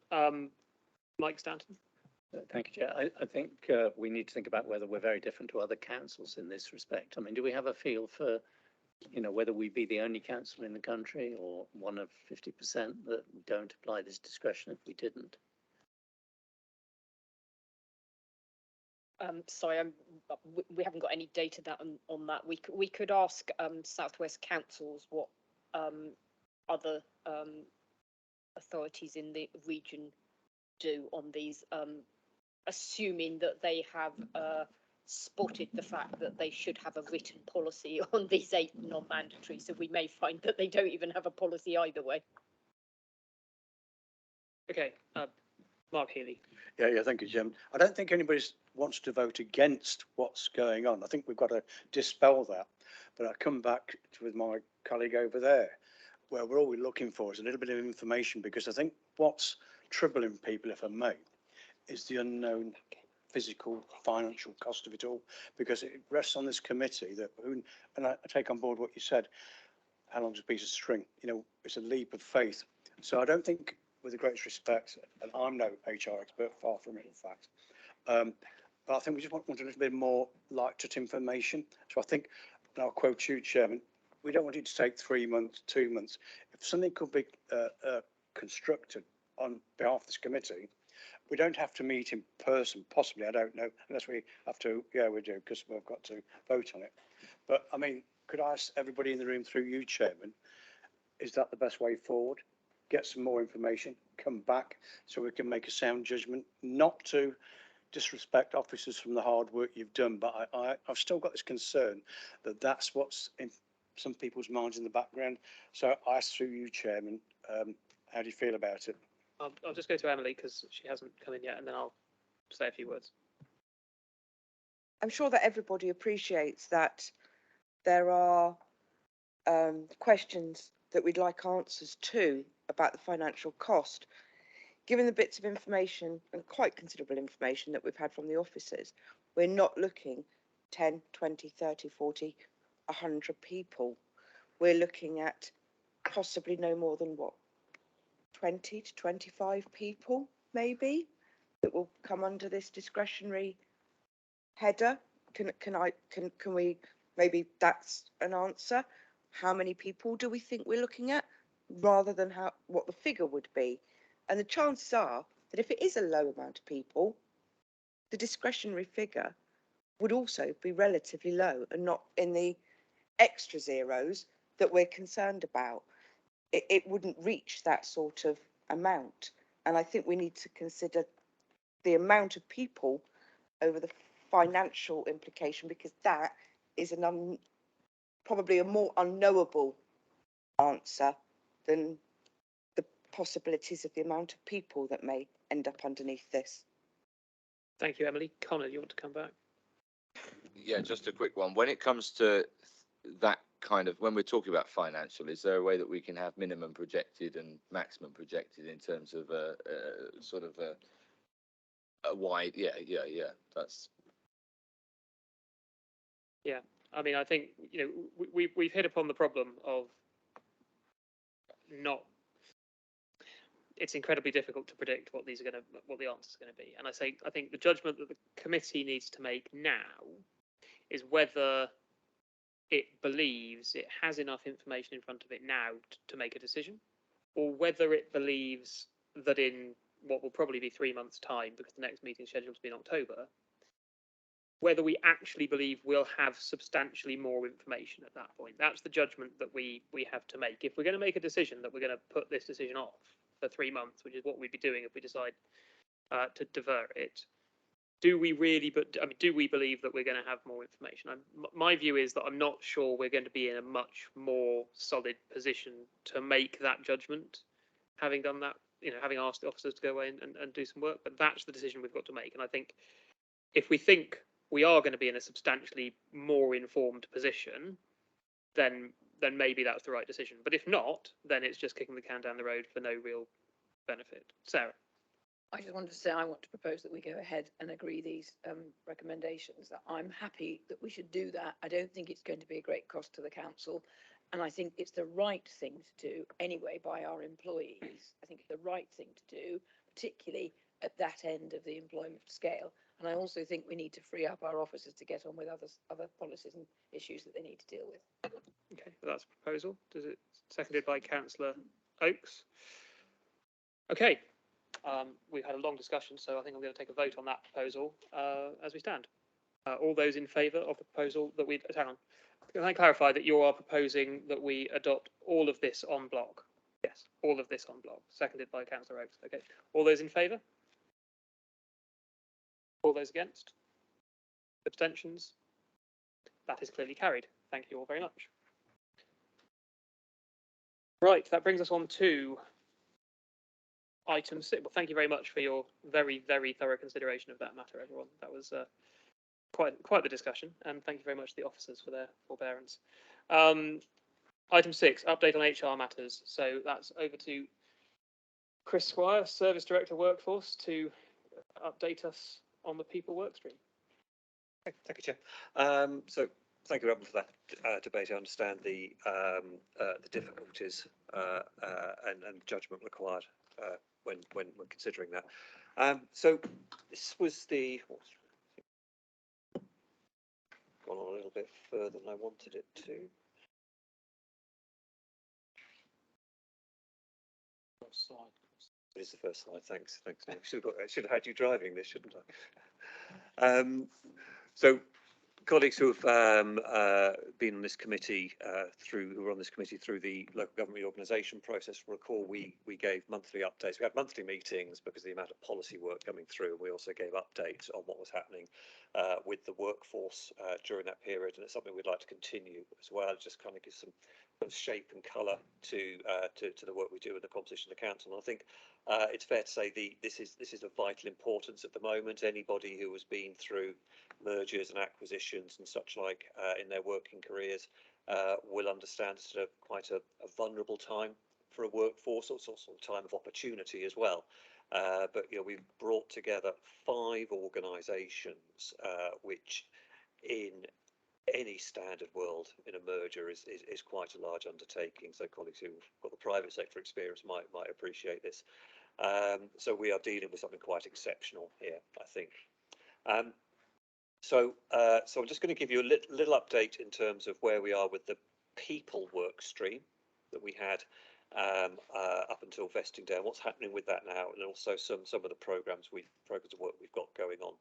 Mike Stanton. Thank you, Chair. I think we need to think about whether we're very different to other councils in this respect. I mean, do we have a feel for, whether we'd be the only council in the country or one of 50% that don't apply this discretion if we didn't? Sorry, we haven't got any data on that. We could ask Southwest councils what other authorities in the region do on these, assuming that they have spotted the fact that they should have a written policy on these 8 non-mandatory, so we may find that they don't even have a policy either way. Okay, Mark Healy. Yeah, thank you, Jim. I don't think anybody wants to vote against what's going on. I think we've got to dispel that. But I come back with my colleague over there, where we're all looking for is a little bit of information, because I think what's troubling people, if I may, is the unknown physical, financial cost of it all, because it rests on this committee that, and I take on board what you said, how long's a piece of string? You know, it's a leap of faith. So I don't think, with the greatest respect, and I'm no HR expert, far from it, in fact, but I think we just want a little bit more light information. So I think, and I'll quote you, Chairman, we don't want it to take 3 months, 2 months. If something could be constructed on behalf of this committee, we don't have to meet in person, possibly, I don't know, unless we have to, yeah, we do, because we've got to vote on it. But, I mean, could I ask everybody in the room through you, Chairman, is that the best way forward? Get some more information, come back so we can make a sound judgment, not to disrespect officers from the hard work you've done, but I've still got this concern that that's what's in some people's minds in the background. So I ask through you, Chairman, how do you feel about it? I'll just go to Emily because she hasn't come in yet, and then I'll say a few words. I'm sure that everybody appreciates that there are questions that we'd like answers to about the financial cost. Given the bits of information, and quite considerable information, that we've had from the officers, we're not looking 10, 20, 30, 40, 100 people. We're looking at possibly no more than what, 20 to 25 people, maybe, that will come under this discretionary header. Can we, maybe that's an answer. How many people do we think we're looking at, rather than what the figure would be? And the chances are that if it is a low amount of people, the discretionary figure would also be relatively low and not in the extra zeros that we're concerned about. It wouldn't reach that sort of amount. And I think we need to consider the amount of people over the financial implication, because that is probably a more unknowable answer than the possibilities of the amount of people that may end up underneath this. Thank you, Emily. Connor, you want to come back? Yeah, just a quick one. When it comes to that kind of, when we're talking about financial, is there a way that we can have minimum projected and maximum projected in terms of sort of a wide, yeah, that's. Yeah, I mean, I think, you know, we've hit upon the problem of it's incredibly difficult to predict what the answers are going to be. And I think the judgment that the committee needs to make now is whether it believes it has enough information in front of it now to make a decision, or whether it believes that in what will probably be 3 months' time, because the next meeting is scheduled to be in October, whether we actually believe we'll have substantially more information at that point. That's the judgment that we have to make. If we're going to make a decision that we're going to put this decision off for 3 months, which is what we'd be doing if we decide to divert it, do we believe that we're going to have more information? My view is that I'm not sure we're going to be in a much more solid position to make that judgment, having done that, you know, having asked the officers to go away and do some work. But that's the decision we've got to make. And I think if we think we are going to be in a substantially more informed position, then maybe that's the right decision. But if not, then it's just kicking the can down the road for no real benefit. Sarah. I just wanted to say I want to propose that we go ahead and agree these recommendations. I'm happy that we should do that. I don't think it's going to be a great cost to the council, and I think it's the right thing to do anyway by our employees. I think it's the right thing to do, particularly at that end of the employment scale. And I also think we need to free up our officers to get on with other policies and issues that they need to deal with. Okay, well, that's a proposal. Does it seconded by Councillor Oakes? Okay. We've had a long discussion, so I think I'm going to take a vote on that proposal as we stand. All those in favour of the proposal that we... Hang on. Can I clarify that you are proposing that we adopt all of this en bloc? Yes, all of this en bloc. Seconded by Councillor Oakes. Okay. All those in favour? All those against? Abstentions? That is clearly carried. Thank you all very much. Right, that brings us on to item 6. Well, thank you very much for your very, very thorough consideration of that matter, everyone. That was quite the discussion, and thank you very much to the officers for their forbearance. Item 6, update on HR matters. So that's over to Chris Squire, Service Director Workforce, to update us on the people work stream. Thank you, Chair. So thank you, everyone, for that debate. I understand the difficulties and judgment required when we're considering that. So this was gone on a little bit further than I wanted it to. First slide. It is the first slide. Thanks. I should have had you driving this, shouldn't I? So colleagues who have been on this committee who were on this committee through the local government reorganisation process recall we gave monthly updates. We had monthly meetings because of the amount of policy work coming through. We also gave updates on what was happening with the workforce during that period, and it's something we'd like to continue as well. Just kind of give some shape and colour to the work we do with the composition of the council. And I think it's fair to say this is of vital importance at the moment. Anybody who has been through mergers and acquisitions and such like in their working careers will understand it's sort of quite a vulnerable time for a workforce. It's also a time of opportunity as well. But we've brought together 5 organisations which in any standard world in a merger is quite a large undertaking. So colleagues who've got the private sector experience might appreciate this. So we are dealing with something quite exceptional here, I think. So I'm just going to give you a little update in terms of where we are with the people work stream that we had up until vesting day, and what's happening with that now, and also some of the programs of work we've got going on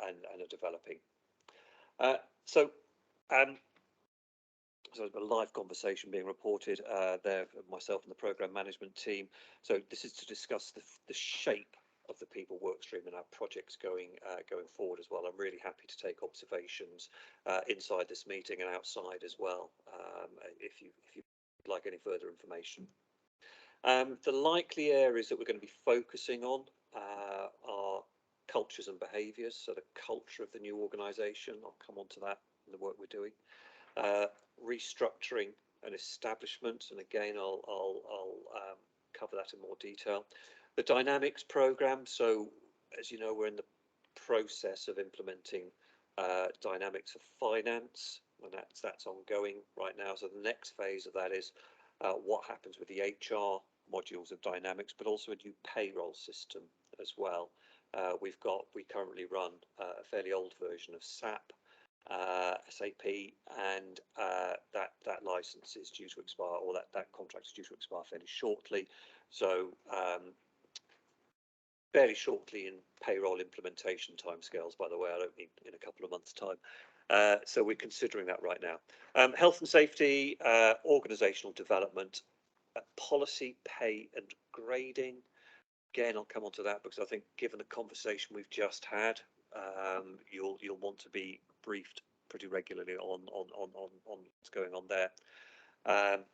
and are developing. So there's a live conversation being reported there, myself and the programme management team. So this is to discuss the shape of the people work stream and our projects going forward as well. I'm really happy to take observations inside this meeting and outside as well, if you'd like any further information. The likely areas that we're going to be focusing on are cultures and behaviours, so the culture of the new organisation. I'll come on to that in the work we're doing. Restructuring and establishment, and again I'll cover that in more detail. The Dynamics programme, so as you know, we're in the process of implementing Dynamics for Finance, and that's ongoing right now. So the next phase of that is what happens with the HR modules of Dynamics, but also a new payroll system as well. We currently run a fairly old version of SAP, and that license is due to expire, or that contract is due to expire fairly shortly. So fairly shortly in payroll implementation timescales, by the way. I don't mean in a couple of months' time. So we're considering that right now. Health and safety, organisational development, policy, pay and grading. Again, I'll come on to that because I think given the conversation we've just had, you'll want to be briefed pretty regularly on what's going on there. And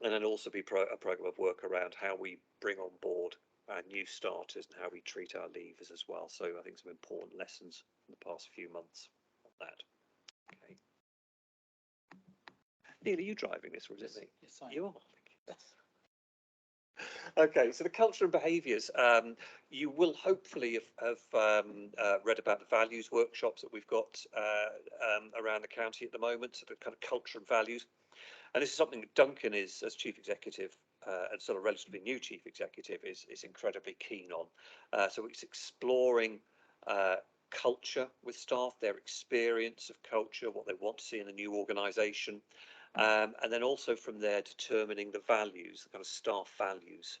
then also be a programme of work around how we bring on board new starters and how we treat our leavers as well. So I think some important lessons in the past few months on that. Okay. Neil, are you driving this, or is it me? Yes, I am. You are. Yes. Okay, so the culture and behaviours. You will hopefully have read about the values workshops that we've got around the county at the moment, so the kind of culture and values. And this is something that Duncan is, as Chief Executive, and sort of relatively new Chief Executive, is incredibly keen on. So it's exploring culture with staff, their experience of culture, what they want to see in a new organisation. And then also from there determining the values, the kind of staff values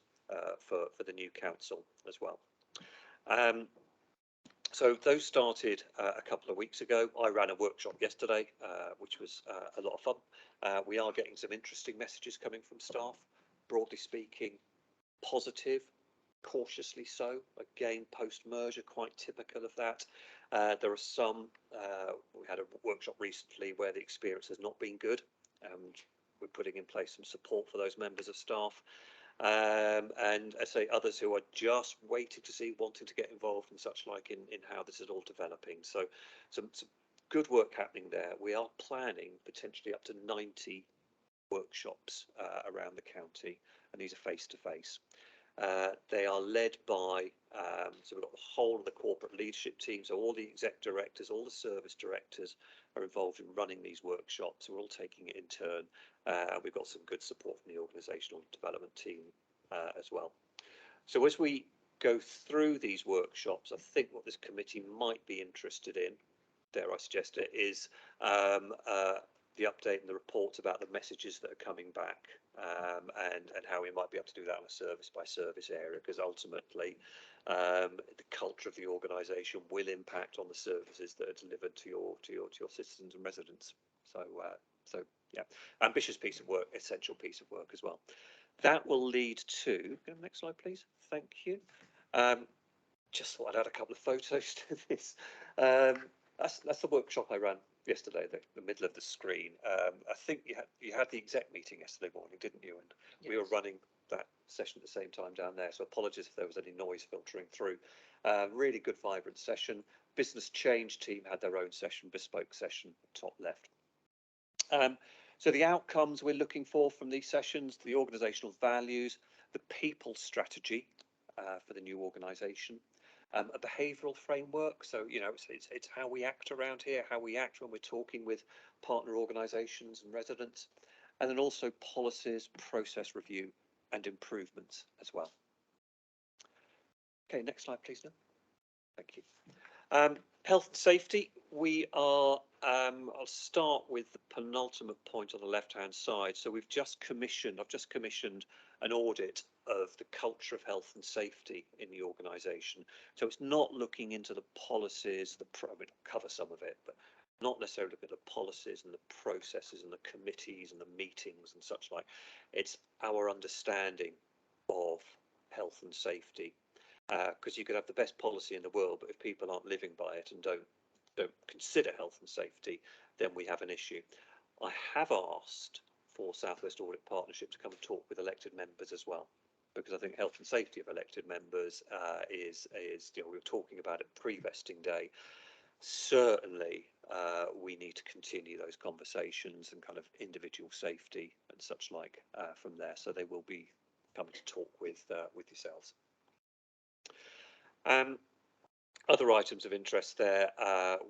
for the new council as well. So those started a couple of weeks ago. I ran a workshop yesterday, which was a lot of fun. We are getting some interesting messages coming from staff, broadly speaking, positive, cautiously so. Again, post-merger, quite typical of that. There are some, we had a workshop recently where the experience has not been good. We're putting in place some support for those members of staff. And I say others who are just waiting to see, wanting to get involved and such like in how this is all developing. So some good work happening there. We are planning potentially up to 90 workshops around the county, and these are face to face. They are led by, so we've got the whole of the corporate leadership team, so all the exec directors, all the service directors are involved in running these workshops. We're all taking it in turn. We've got some good support from the organisational development team as well. So as we go through these workshops, I think what this committee might be interested in, dare I suggest it, is the update and the reports about the messages that are coming back, and how we might be able to do that on a service by service area, because ultimately the culture of the organisation will impact on the services that are delivered to your citizens and residents. So yeah, ambitious piece of work, essential piece of work as well. That will lead to, go next slide please, thank you. Just thought I'd add a couple of photos to this. That's the workshop I ran yesterday, the middle of the screen. I think you had the exec meeting yesterday morning, didn't you? And yes, we were running that session at the same time down there, so apologies if there was any noise filtering through. Really good, vibrant session. Business change team had their own session, bespoke session, top left. So the outcomes we're looking for from these sessions, the organisational values, the people strategy for the new organisation, a behavioural framework. So, you know, it's how we act around here, how we act when we're talking with partner organisations and residents, and then also policies, process review and improvements as well. Okay, next slide, please, now. Thank you. Health and safety, we are, I'll start with the penultimate point on the left-hand side. So I've just commissioned an audit of the culture of health and safety in the organisation. So it's not looking into the policies, I mean, I'll cover some of it, but not necessarily looking at the policies and the processes and the committees and the meetings and such like. It's our understanding of health and safety. Because you could have the best policy in the world, but if people aren't living by it and don't consider health and safety, then we have an issue. I have asked for South West Audit Partnership to come and talk with elected members as well, because I think health and safety of elected members is you know, we were talking about it pre-vesting day. Certainly, we need to continue those conversations and kind of individual safety and such like from there. So they will be coming to talk with yourselves. Other items of interest there,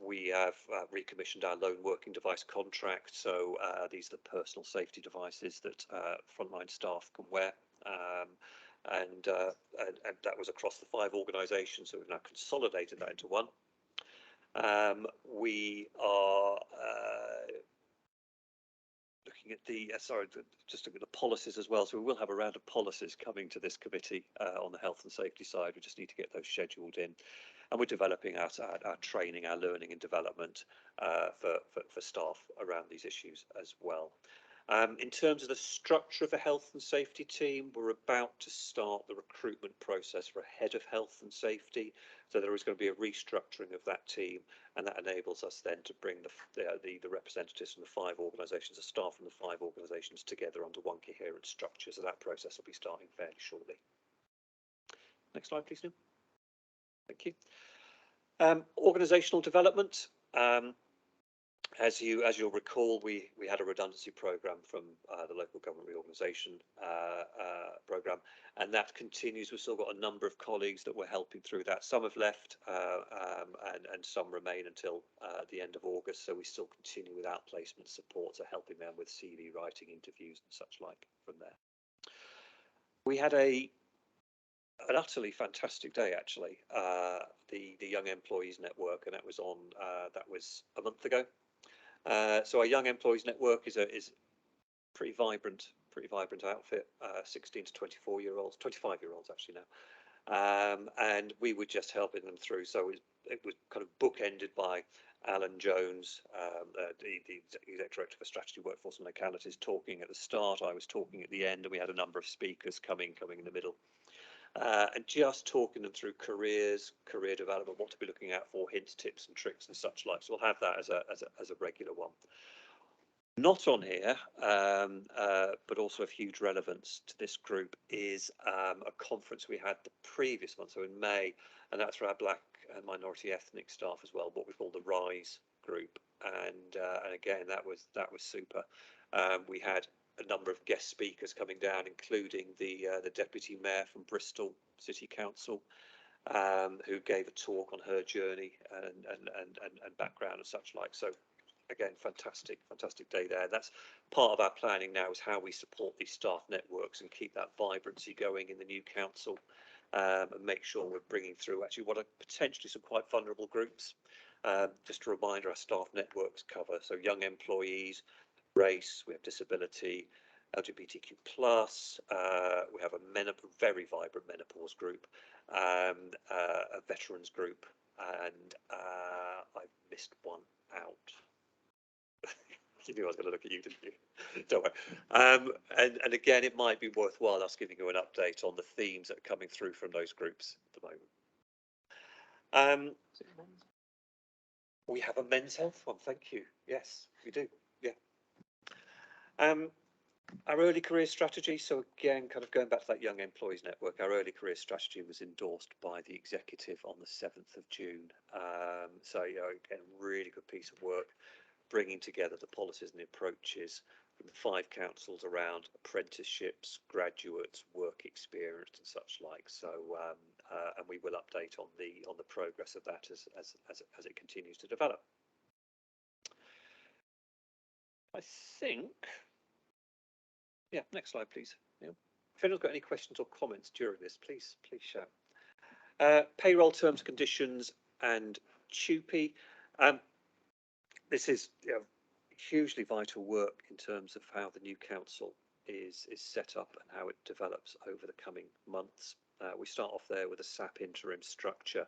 we have recommissioned our lone working device contract. So these are the personal safety devices that frontline staff can wear. And that was across the 5 organisations, so we've now consolidated that into one. We are looking at the, just looking at the policies as well. So we will have a round of policies coming to this committee on the health and safety side. We just need to get those scheduled in. And we're developing our training, our learning and development for staff around these issues as well. In terms of the structure of a health and safety team, we're about to start the recruitment process for a head of health and safety. So there is going to be a restructuring of that team, and that enables us then to bring the representatives from the 5 organisations, the staff from the 5 organisations together under one coherent structure. So that process will be starting fairly shortly. Next slide, please, Neil. Thank you. Organisational development. As you'll recall, we had a redundancy programme from the local government reorganisation programme, and that continues. We've still got a number of colleagues that we're helping through that. Some have left, and some remain until the end of August. So we still continue with outplacement support, so helping them with CV writing, interviews, and such like from there. We had an utterly fantastic day, actually. The Young Employees Network, and that was a month ago. So our Young Employees Network is pretty vibrant outfit, 16 to 24-year-olds, 25-year-olds actually now, and we were just helping them through. So it was kind of bookended by Alan Jones, the Exec Director for Strategy, Workforce and Localities, talking at the start. I was talking at the end, and we had a number of speakers coming in the middle. and just talking them through careers, career development, what to be looking out for, hints, tips and tricks and such like. So we'll have that as a regular one. Not on here, but also of huge relevance to this group is a conference we had the previous month, so in May, and that's for our Black and minority ethnic staff as well, what we call the RISE group, and again that was super. We had a number of guest speakers coming down, including the deputy mayor from Bristol City Council, who gave a talk on her journey and background and such like. So again, fantastic day there. That's part of our planning now, is how we support these staff networks and keep that vibrancy going in the new council, and make sure we're bringing through actually what are potentially some quite vulnerable groups. Just a reminder, our staff networks cover so young employees, race, we have disability, LGBTQ+, we have a very vibrant menopause group, a veterans group, and I've missed one out. You knew I was going to look at you, didn't you? Don't worry. And again, it might be worthwhile us giving you an update on the themes that are coming through from those groups at the moment. We have a men's health one, thank you. Yes, we do. Yeah. Our early career strategy, so again, kind of going back to that young employees network, our early career strategy was endorsed by the executive on the 7th of June. So, you know, again, really good piece of work, bringing together the policies and the approaches from the 5 councils around apprenticeships, graduates, work experience and such like. So, and we will update on the progress of that as it continues to develop. I think, yeah, next slide, please. Yeah. If anyone's got any questions or comments during this, please shout. Payroll terms, conditions and TUPE. This is, you know, hugely vital work in terms of how the new council is set up and how it develops over the coming months. We start off there with a SAP interim structure,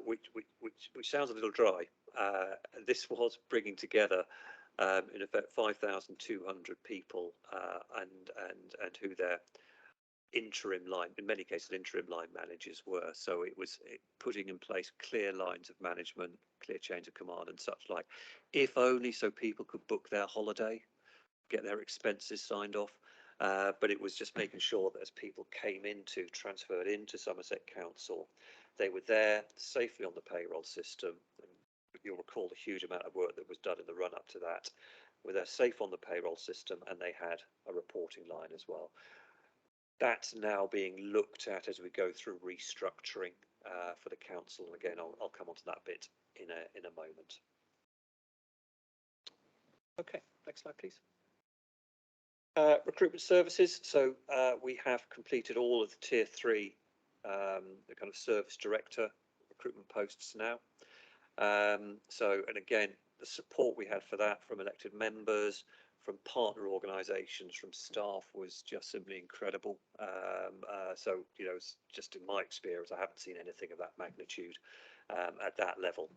which sounds a little dry. This was bringing together in effect 5,200 people and who their interim line, in many cases interim line managers were. So it was putting in place clear lines of management, clear chains of command and such like, if only so people could book their holiday, get their expenses signed off. But it was just making sure that as people transferred into Somerset Council, they were there safely on the payroll system. And you'll recall the huge amount of work that was done in the run up to that. Were they safe on the payroll system, and they had a reporting line as well. That's now being looked at as we go through restructuring for the council. And again, I'll come on to that bit in a moment. Okay, next slide, please. Recruitment services. So we have completed all of the tier 3, the kind of service director recruitment posts now. So, and again, the support we had for that from elected members, from partner organisations, from staff was just simply incredible. So, you know, just in my experience, I haven't seen anything of that magnitude at that level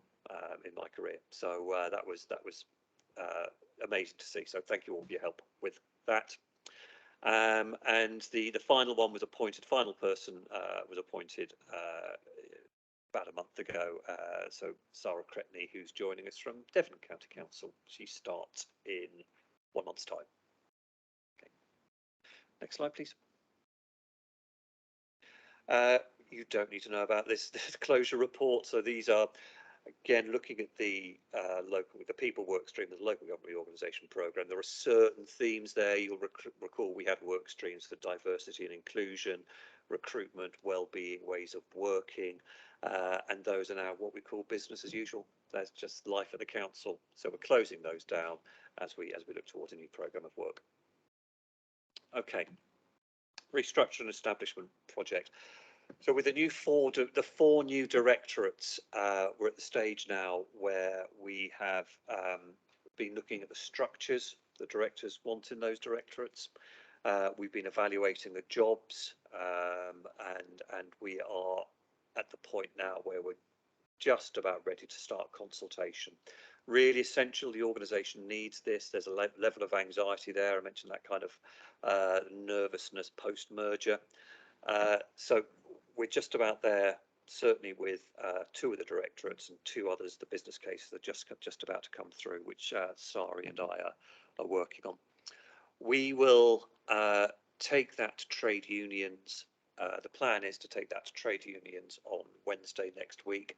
in my career. So that was amazing to see. So thank you all for your help with that. And the final one was appointed. Final person was appointed about a month ago. So Sarah Cretney, who's joining us from Devon County Council. She starts in 1 month's time. Okay. Next slide, please. You don't need to know about this closure report. So these are, again, looking at the people work stream, the local government reorganisation programme. There are certain themes there. You'll recall we had work streams for diversity and inclusion, recruitment, well-being, ways of working, and those are now what we call business as usual. That's just life at the council. So we're closing those down as we look towards a new programme of work. Okay, restructure and establishment project. So with the 4 new directorates, we're at the stage now where we have been looking at the structures the directors want in those directorates. We've been evaluating the jobs, and we are at the point now where we're just about ready to start consultation. Really essential, the organisation needs this. There's a level of anxiety there. I mentioned that kind of nervousness post-merger. So we're just about there, certainly with 2 of the directorates and 2 others. The business cases are just about to come through, which Sari and I are working on. We will take that to trade unions. The plan is to take that to trade unions on Wednesday next week,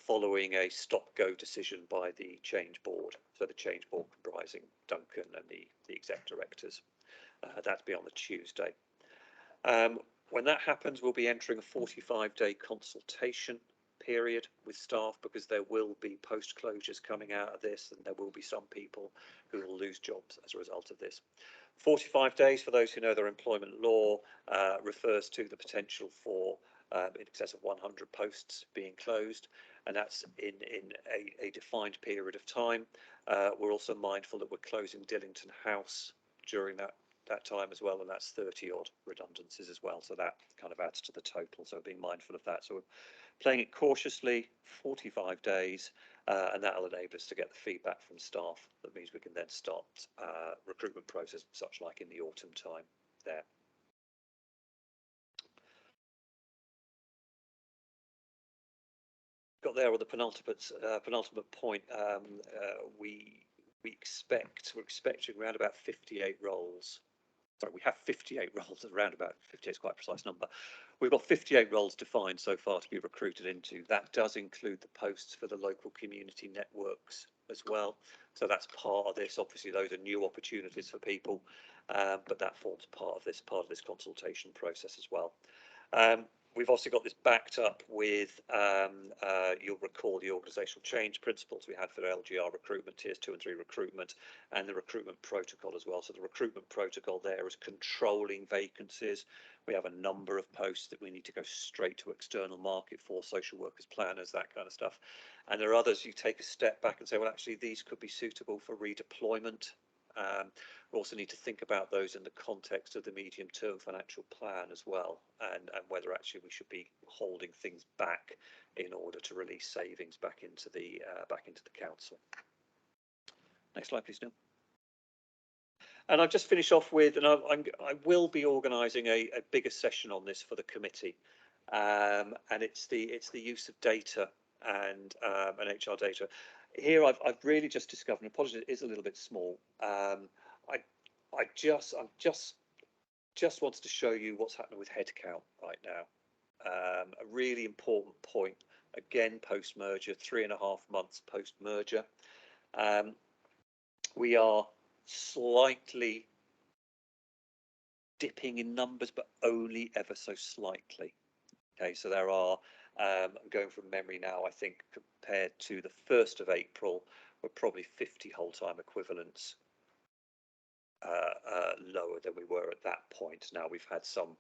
following a stop-go decision by the change board. So the change board comprising Duncan and the exec directors. That'll be on the Tuesday. When that happens, we'll be entering a 45-day consultation period with staff, because there will be post closures coming out of this, and there will be some people who will lose jobs as a result of this. 45 days, for those who know their employment law, refers to the potential for in excess of 100 posts being closed, and that's in a defined period of time. We're also mindful that we're closing Dillington House during that time as well, and that's 30 odd redundancies as well, so that kind of adds to the total, so being mindful of that. So we're playing it cautiously, 45 days, and that'll enable us to get the feedback from staff. That means we can then start recruitment process, such like in the autumn time there. Got there on the penultimate point. We're expecting around about 58 roles. Sorry, we have 58 roles, around about 58 is quite a precise number. We've got 58 roles defined so far to be recruited into. That does include the posts for the local community networks as well. So that's part of this. Obviously, those are new opportunities for people, but that forms part of this consultation process as well. We've also got this backed up with, you'll recall the organisational change principles we had for LGR recruitment, tiers 2 and 3 recruitment, and the recruitment protocol as well. So the recruitment protocol there is controlling vacancies. We have a number of posts that we need to go straight to external market for, social workers, planners, that kind of stuff. And there are others you take a step back and say, well, actually, these could be suitable for redeployment. We also need to think about those in the context of the medium-term financial plan as well, and whether actually we should be holding things back in order to release savings back into the council. Next slide, please, Neil. And I've just finished off with, and I will be organising a bigger session on this for the committee, and it's the use of data and HR data. Here I've really just discovered, and apologies, it is a little bit small. I just wanted to show you what's happening with headcount right now. A really important point, again, post-merger, 3.5 months post-merger. We are slightly dipping in numbers, but only ever so slightly. Okay, so there are, I'm going from memory now, I think compared to the 1st of April, we're probably 50 whole-time equivalents lower than we were at that point. Now we've had some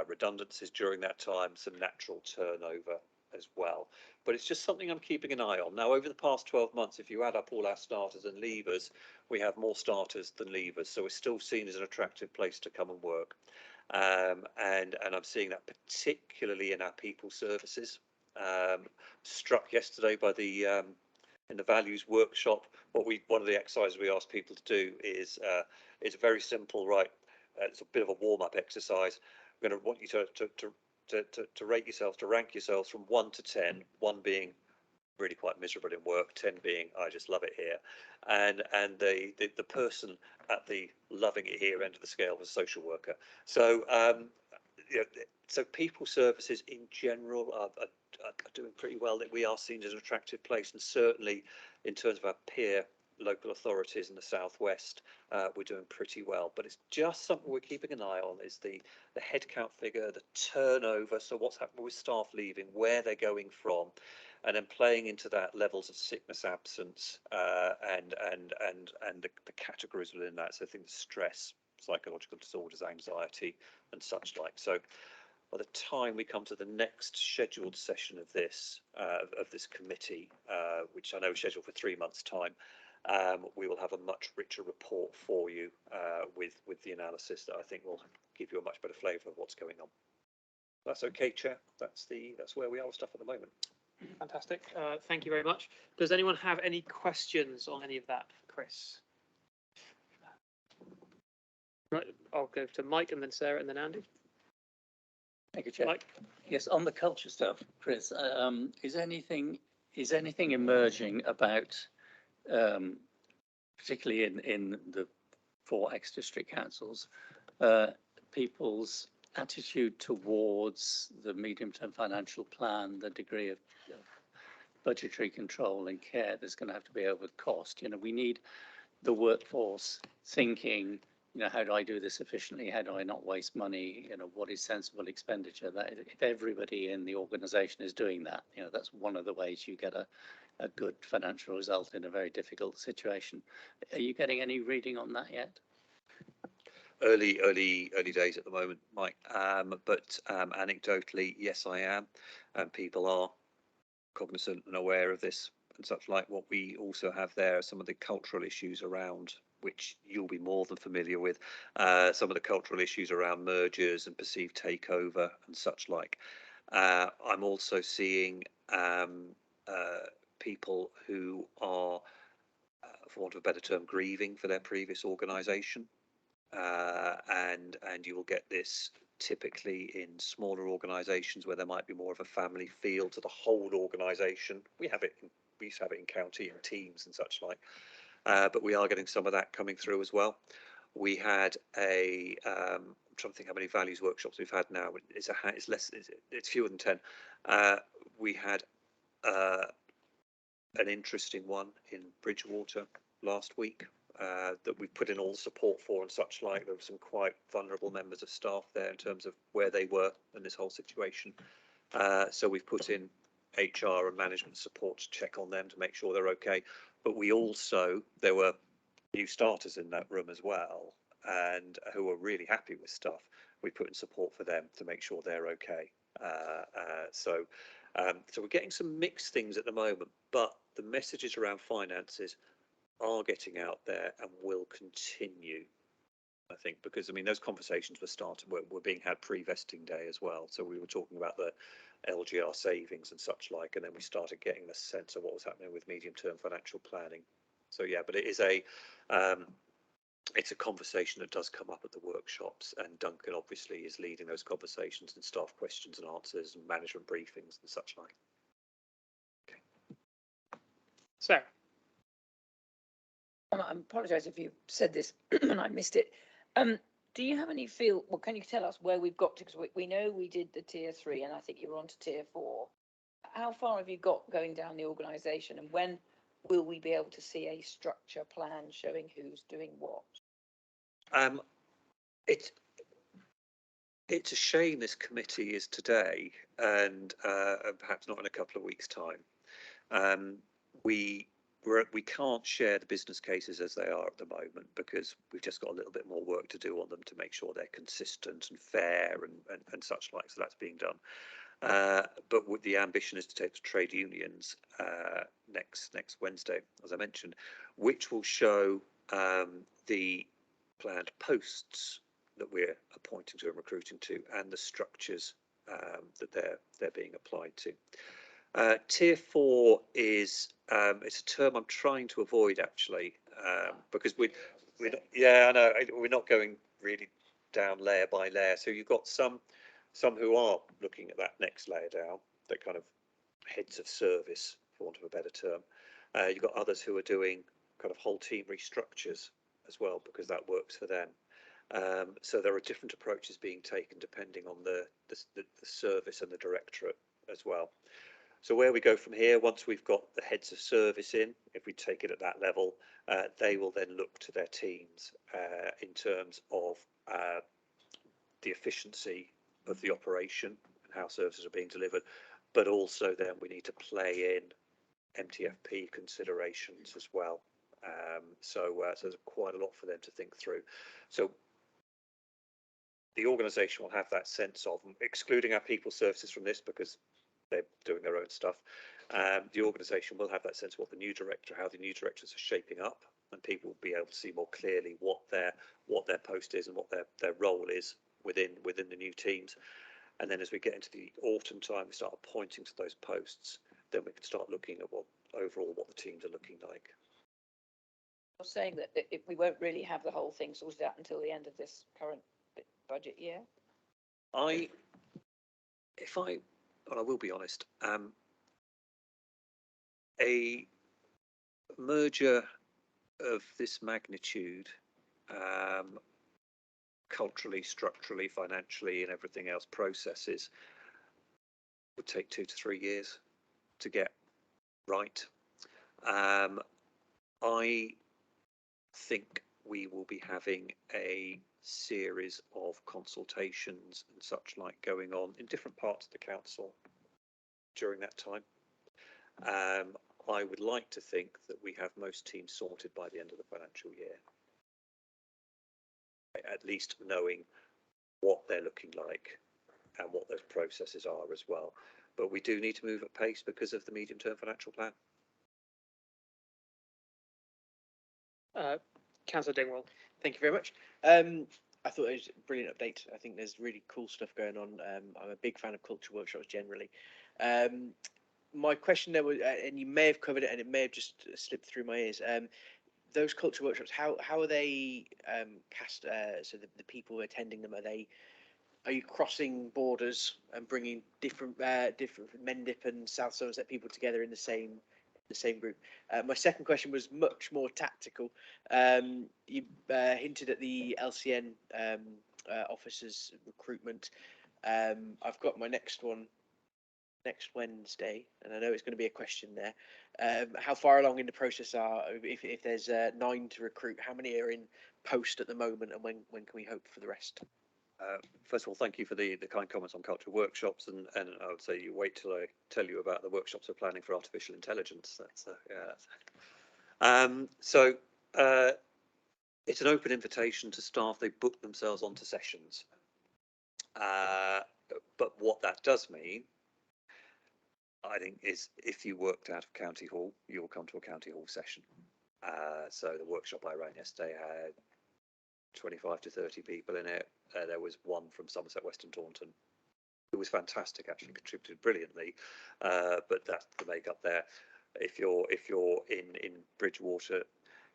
redundancies during that time, some natural turnover as well, but it's just something I'm keeping an eye on. Now, over the past 12 months, if you add up all our starters and leavers, we have more starters than leavers, so we're still seen as an attractive place to come and work. And I'm seeing that particularly in our people services. Struck yesterday by the in the values workshop, one of the exercises we asked people to do is it's very simple, right? It's a bit of a warm-up exercise. I'm going to want you to rate yourselves, to rank yourselves from 1 to 10, 1 being really quite miserable in work, 10 being I just love it here, and the person at the loving it here end of the scale was a social worker. So you know, so people services in general are doing pretty well. That we are seen as an attractive place, and certainly in terms of our peer local authorities in the southwest, we're doing pretty well. But it's just something we're keeping an eye on, is the headcount figure, the turnover. So what's happening with staff leaving, where they're going from, and then playing into that levels of sickness, absence, and the categories within that. So things, stress, psychological disorders, anxiety, and such like. So by the time we come to the next scheduled session of this committee, which I know is scheduled for 3 months' time, we will have a much richer report for you with the analysis that I think will give you a much better flavour of what's going on. That's okay, Chair. That's where we are with stuff at the moment. Fantastic. Thank you very much. Does anyone have any questions on any of that, Chris? Right, I'll go to Mike and then Sarah and then Andy. Thank you, Chair. Mike? Yes, on the culture stuff, Chris, is anything emerging about, particularly in the 4 ex-district councils, people's attitude towards the medium-term financial plan, the degree of budgetary control and care that's going to have to be over cost? You know, we need the workforce thinking, you know, how do I do this efficiently? How do I not waste money? You know, what is sensible expenditure? That if everybody in the organisation is doing that, you know, that's one of the ways you get a good financial result in a very difficult situation. Are you getting any reading on that yet? Early days at the moment, Mike. But anecdotally, yes, I am. And people are cognizant and aware of this and such like. What we also have there are some of the cultural issues around, which you'll be more than familiar with, some of the cultural issues around mergers and perceived takeover and such like. I'm also seeing people who are, for want of a better term, grieving for their previous organisation. And you will get this typically in smaller organisations where there might be more of a family feel to the whole organisation. We used to have it in county and teams and such like, but we are getting some of that coming through as well. We had I'm trying to think how many values workshops we've had now. It's fewer than 10. We had an interesting one in Bridgewater last week. That we've put in all the support for and such like. There were some quite vulnerable members of staff there in terms of where they were in this whole situation. So we've put in HR and management support to check on them to make sure they're okay. But there were new starters in that room as well, and who were really happy with stuff. We put in support for them to make sure they're okay. So we're getting some mixed things at the moment, but the messages around finances are getting out there and will continue, I think, because I mean those conversations were being had pre-vesting day as well. So we were talking about the LGR savings and such like, and then we started getting the sense of what was happening with medium-term financial planning. So yeah, but it is it's a conversation that does come up at the workshops, and Duncan obviously is leading those conversations and staff questions and answers and management briefings and such like. Okay. Sarah? I apologise if you said this and I missed it. Do you have any can you tell us where we've got to? Because we know we did the tier 3 and I think you're on to tier 4. How far have you got going down the organisation, and when will we be able to see a structure plan showing who's doing what? It's a shame this committee is today and perhaps not in a couple of weeks' time. We can't share the business cases as they are at the moment because we've just got a little bit more work to do on them to make sure they're consistent and fair and such like. So that's being done. But with the ambition is to take to trade unions next Wednesday, as I mentioned, which will show the planned posts that we're appointing to and recruiting to, and the structures that they're being applied to. Tier 4 is it's a term I'm trying to avoid actually, because I know we're not going really down layer by layer. So you've got some who are looking at that next layer down, that kind of heads of service, for want of a better term. You've got others who are doing kind of whole team restructures as well, because that works for them. So there are different approaches being taken depending on the service and the directorate as well. So where we go from here, once we've got the heads of service in, if we take it at that level, they will then look to their teams in terms of the efficiency of the operation and how services are being delivered. But also then we need to play in MTFP considerations as well. So there's quite a lot for them to think through. So the organisation will have that sense of, excluding our people services from this because they're doing their own stuff, the organisation will have that sense of how the new directors are shaping up, and people will be able to see more clearly what their post is and what their role is within the new teams. And then as we get into the autumn time, we start appointing to those posts, then we can start looking at what the teams are looking like. You're saying that we won't really have the whole thing sorted out until the end of this current budget year? I will be honest, a merger of this magnitude, culturally, structurally, financially, and everything else, processes, would take 2 to 3 years to get right. I think we will be having a series of consultations and such like going on in different parts of the council during that time. I would like to think that we have most teams sorted by the end of the financial year, at least knowing what they're looking like and what those processes are as well. But we do need to move at pace because of the medium-term financial plan. Councillor Dingwall. Thank you very much. I thought it was a brilliant update. I think there's really cool stuff going on. I'm a big fan of culture workshops generally. My question there was, and you may have covered it and it may have just slipped through my ears. Those culture workshops, how are they cast? So the people attending them, are you crossing borders and bringing different Mendip and South Somerset people together in the same group? My second question was much more tactical. You hinted at the LCN officers recruitment. I've got my next one next Wednesday, and I know it's going to be a question there. How far along in the process are, if there's 9 to recruit, how many are in post at the moment, and when can we hope for the rest? First of all, thank you for the kind comments on culture workshops, and I would say you wait till I tell you about the workshops we're planning for artificial intelligence. That's so it's an open invitation to staff. They book themselves onto sessions, but what that does mean, I think, is if you worked out of County Hall, you'll come to a County Hall session. So the workshop I ran yesterday had 25 to 30 people in it. There was one from Somerset Western Taunton. It was fantastic, actually contributed brilliantly, but that's the makeup there. If you're in Bridgewater,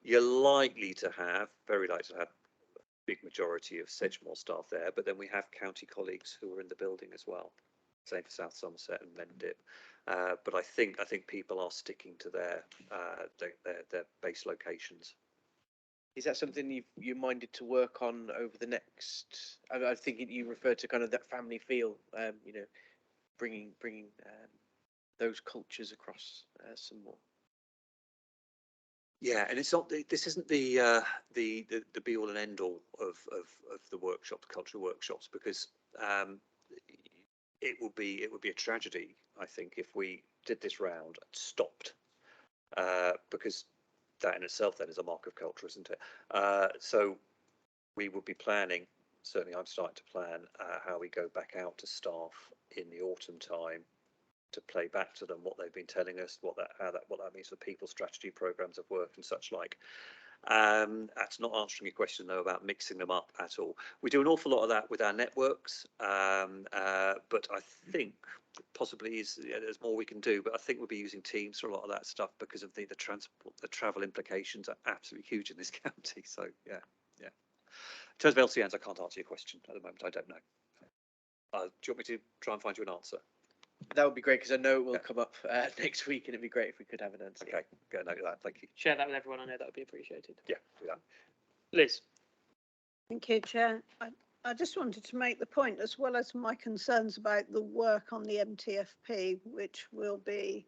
you're very likely to have a big majority of Sedgemoor staff there, but then we have county colleagues who are in the building as well. Same for South Somerset and Mendip. But I think people are sticking to their base locations. Is that something you're minded to work on over the next? I think you referred to kind of that family feel, bringing those cultures across some more. Yeah, and it's not. This isn't the be all and end all of the workshops, cultural workshops, because it would be a tragedy, I think, if we did this round and stopped, because that in itself then is a mark of culture, isn't it? So we would be planning, certainly I'm starting to plan how we go back out to staff in the autumn time to play back to them what they've been telling us, what that means for people, strategy, programs of work and such like. That's not answering your question though about mixing them up at all. We do an awful lot of that with our networks, but I think possibly there's more we can do, but I think we'll be using Teams for a lot of that stuff because of the travel implications are absolutely huge in this county. So yeah. In terms of LCNs, I can't answer your question at the moment. I don't know. Do you want me to try and find you an answer? That would be great, because I know it will come up next week, and it'd be great if we could have an answer. Okay, go note of that. Thank you. Share that with everyone. I know that would be appreciated. Yeah, do that. Liz. Thank you, Chair. I just wanted to make the point, as well as my concerns about the work on the MTFP, which will be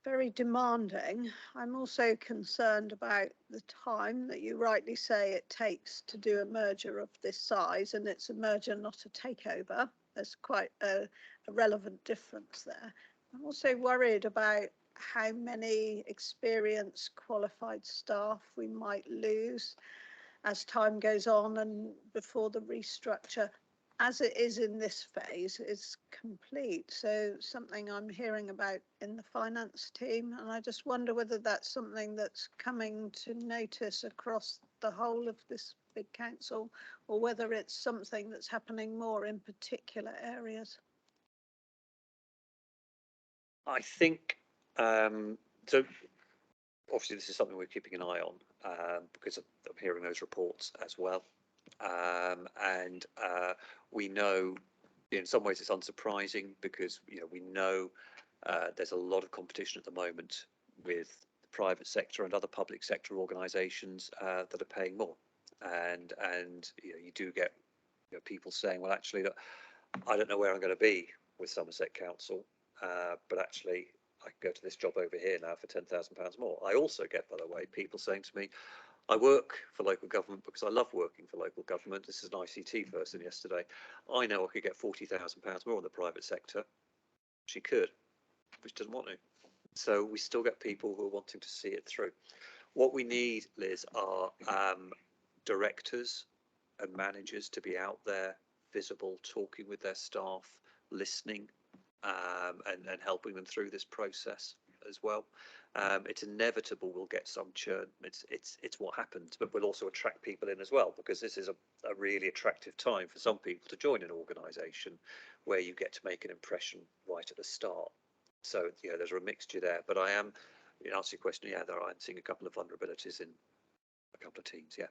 very demanding. I'm also concerned about the time that you rightly say it takes to do a merger of this size, and it's a merger, not a takeover. There's quite a relevant difference there. I'm also worried about how many experienced, qualified staff we might lose as time goes on and before the restructure, as it is in this phase, is complete. So something I'm hearing about in the finance team, and I just wonder whether that's something that's coming to notice across the whole of this big council, or whether it's something that's happening more in particular areas. I think so. Obviously, this is something we're keeping an eye on because I'm hearing those reports as well, and we know in some ways it's unsurprising because, you know, we know there's a lot of competition at the moment with the private sector and other public sector organisations that are paying more, and you know, you do get, you know, people saying, well, actually, look, I don't know where I'm going to be with Somerset Council, but actually I can go to this job over here now for £10,000 more. I also get, by the way, people saying to me, I work for local government because I love working for local government. This is an ICT person yesterday. I know I could get £40,000 more in the private sector. She could, but she doesn't want to. So we still get people who are wanting to see it through. What we need, Liz, are directors and managers to be out there, visible, talking with their staff, listening, and helping them through this process as well. It's inevitable we'll get some churn. It's what happens, but we'll also attract people in as well, because this is a really attractive time for some people to join an organisation where you get to make an impression right at the start. So, you know, there's a mixture there, but I am, in answer to your question, yeah, I'm seeing a couple of vulnerabilities in a couple of teams, yeah.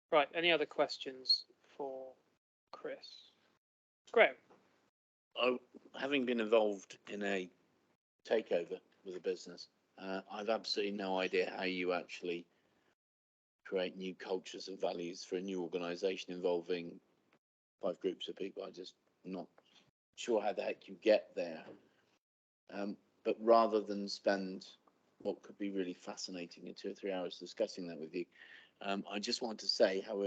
Right, any other questions for Chris? Graham? Having been involved in a takeover with a business, I've absolutely no idea how you actually create new cultures and values for a new organisation involving 5 groups of people. I'm just not sure how the heck you get there. But rather than spend what could be really fascinating in 2 or 3 hours discussing that with you, I just want to say how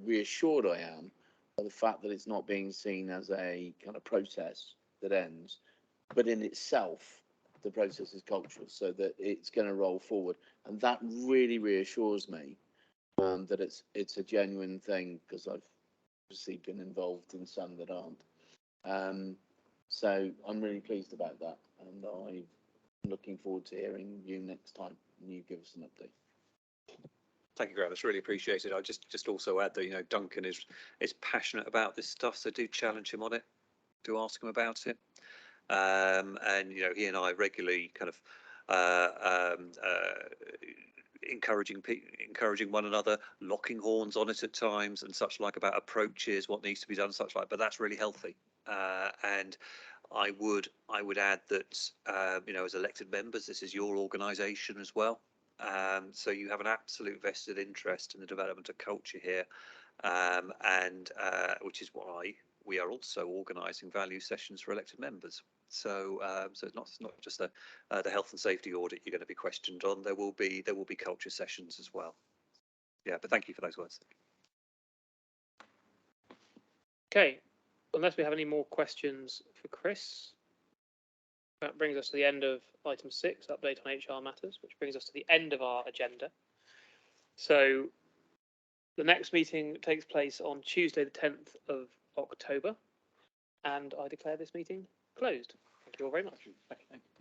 reassured I am by the fact that it's not being seen as a kind of process that ends, but in itself, the process is cultural, so that it's going to roll forward. And that really reassures me that it's a genuine thing, because I've obviously been involved in some that aren't. So I'm really pleased about that, and I'm looking forward to hearing you next time and you give us an update. Thank you, Graham. It's really appreciated. I'll just also add that, you know, Duncan is passionate about this stuff, so do challenge him on it. Do ask him about it. And, you know, he and I regularly kind of encouraging one another, locking horns on it at times and such like, about approaches, what needs to be done, such like. But that's really healthy. And I would add that, you know, as elected members, this is your organisation as well. So you have an absolute vested interest in the development of culture here, and which is why we are also organising value sessions for elected members. So, so it's not just the health and safety audit you're going to be questioned on. There will be culture sessions as well. Yeah, but thank you for those words. Okay, unless we have any more questions for Chris, that brings us to the end of item 6, update on HR matters, which brings us to the end of our agenda. So the next meeting takes place on Tuesday, the 10th of October, and I declare this meeting closed. Thank you all very much. Thank you.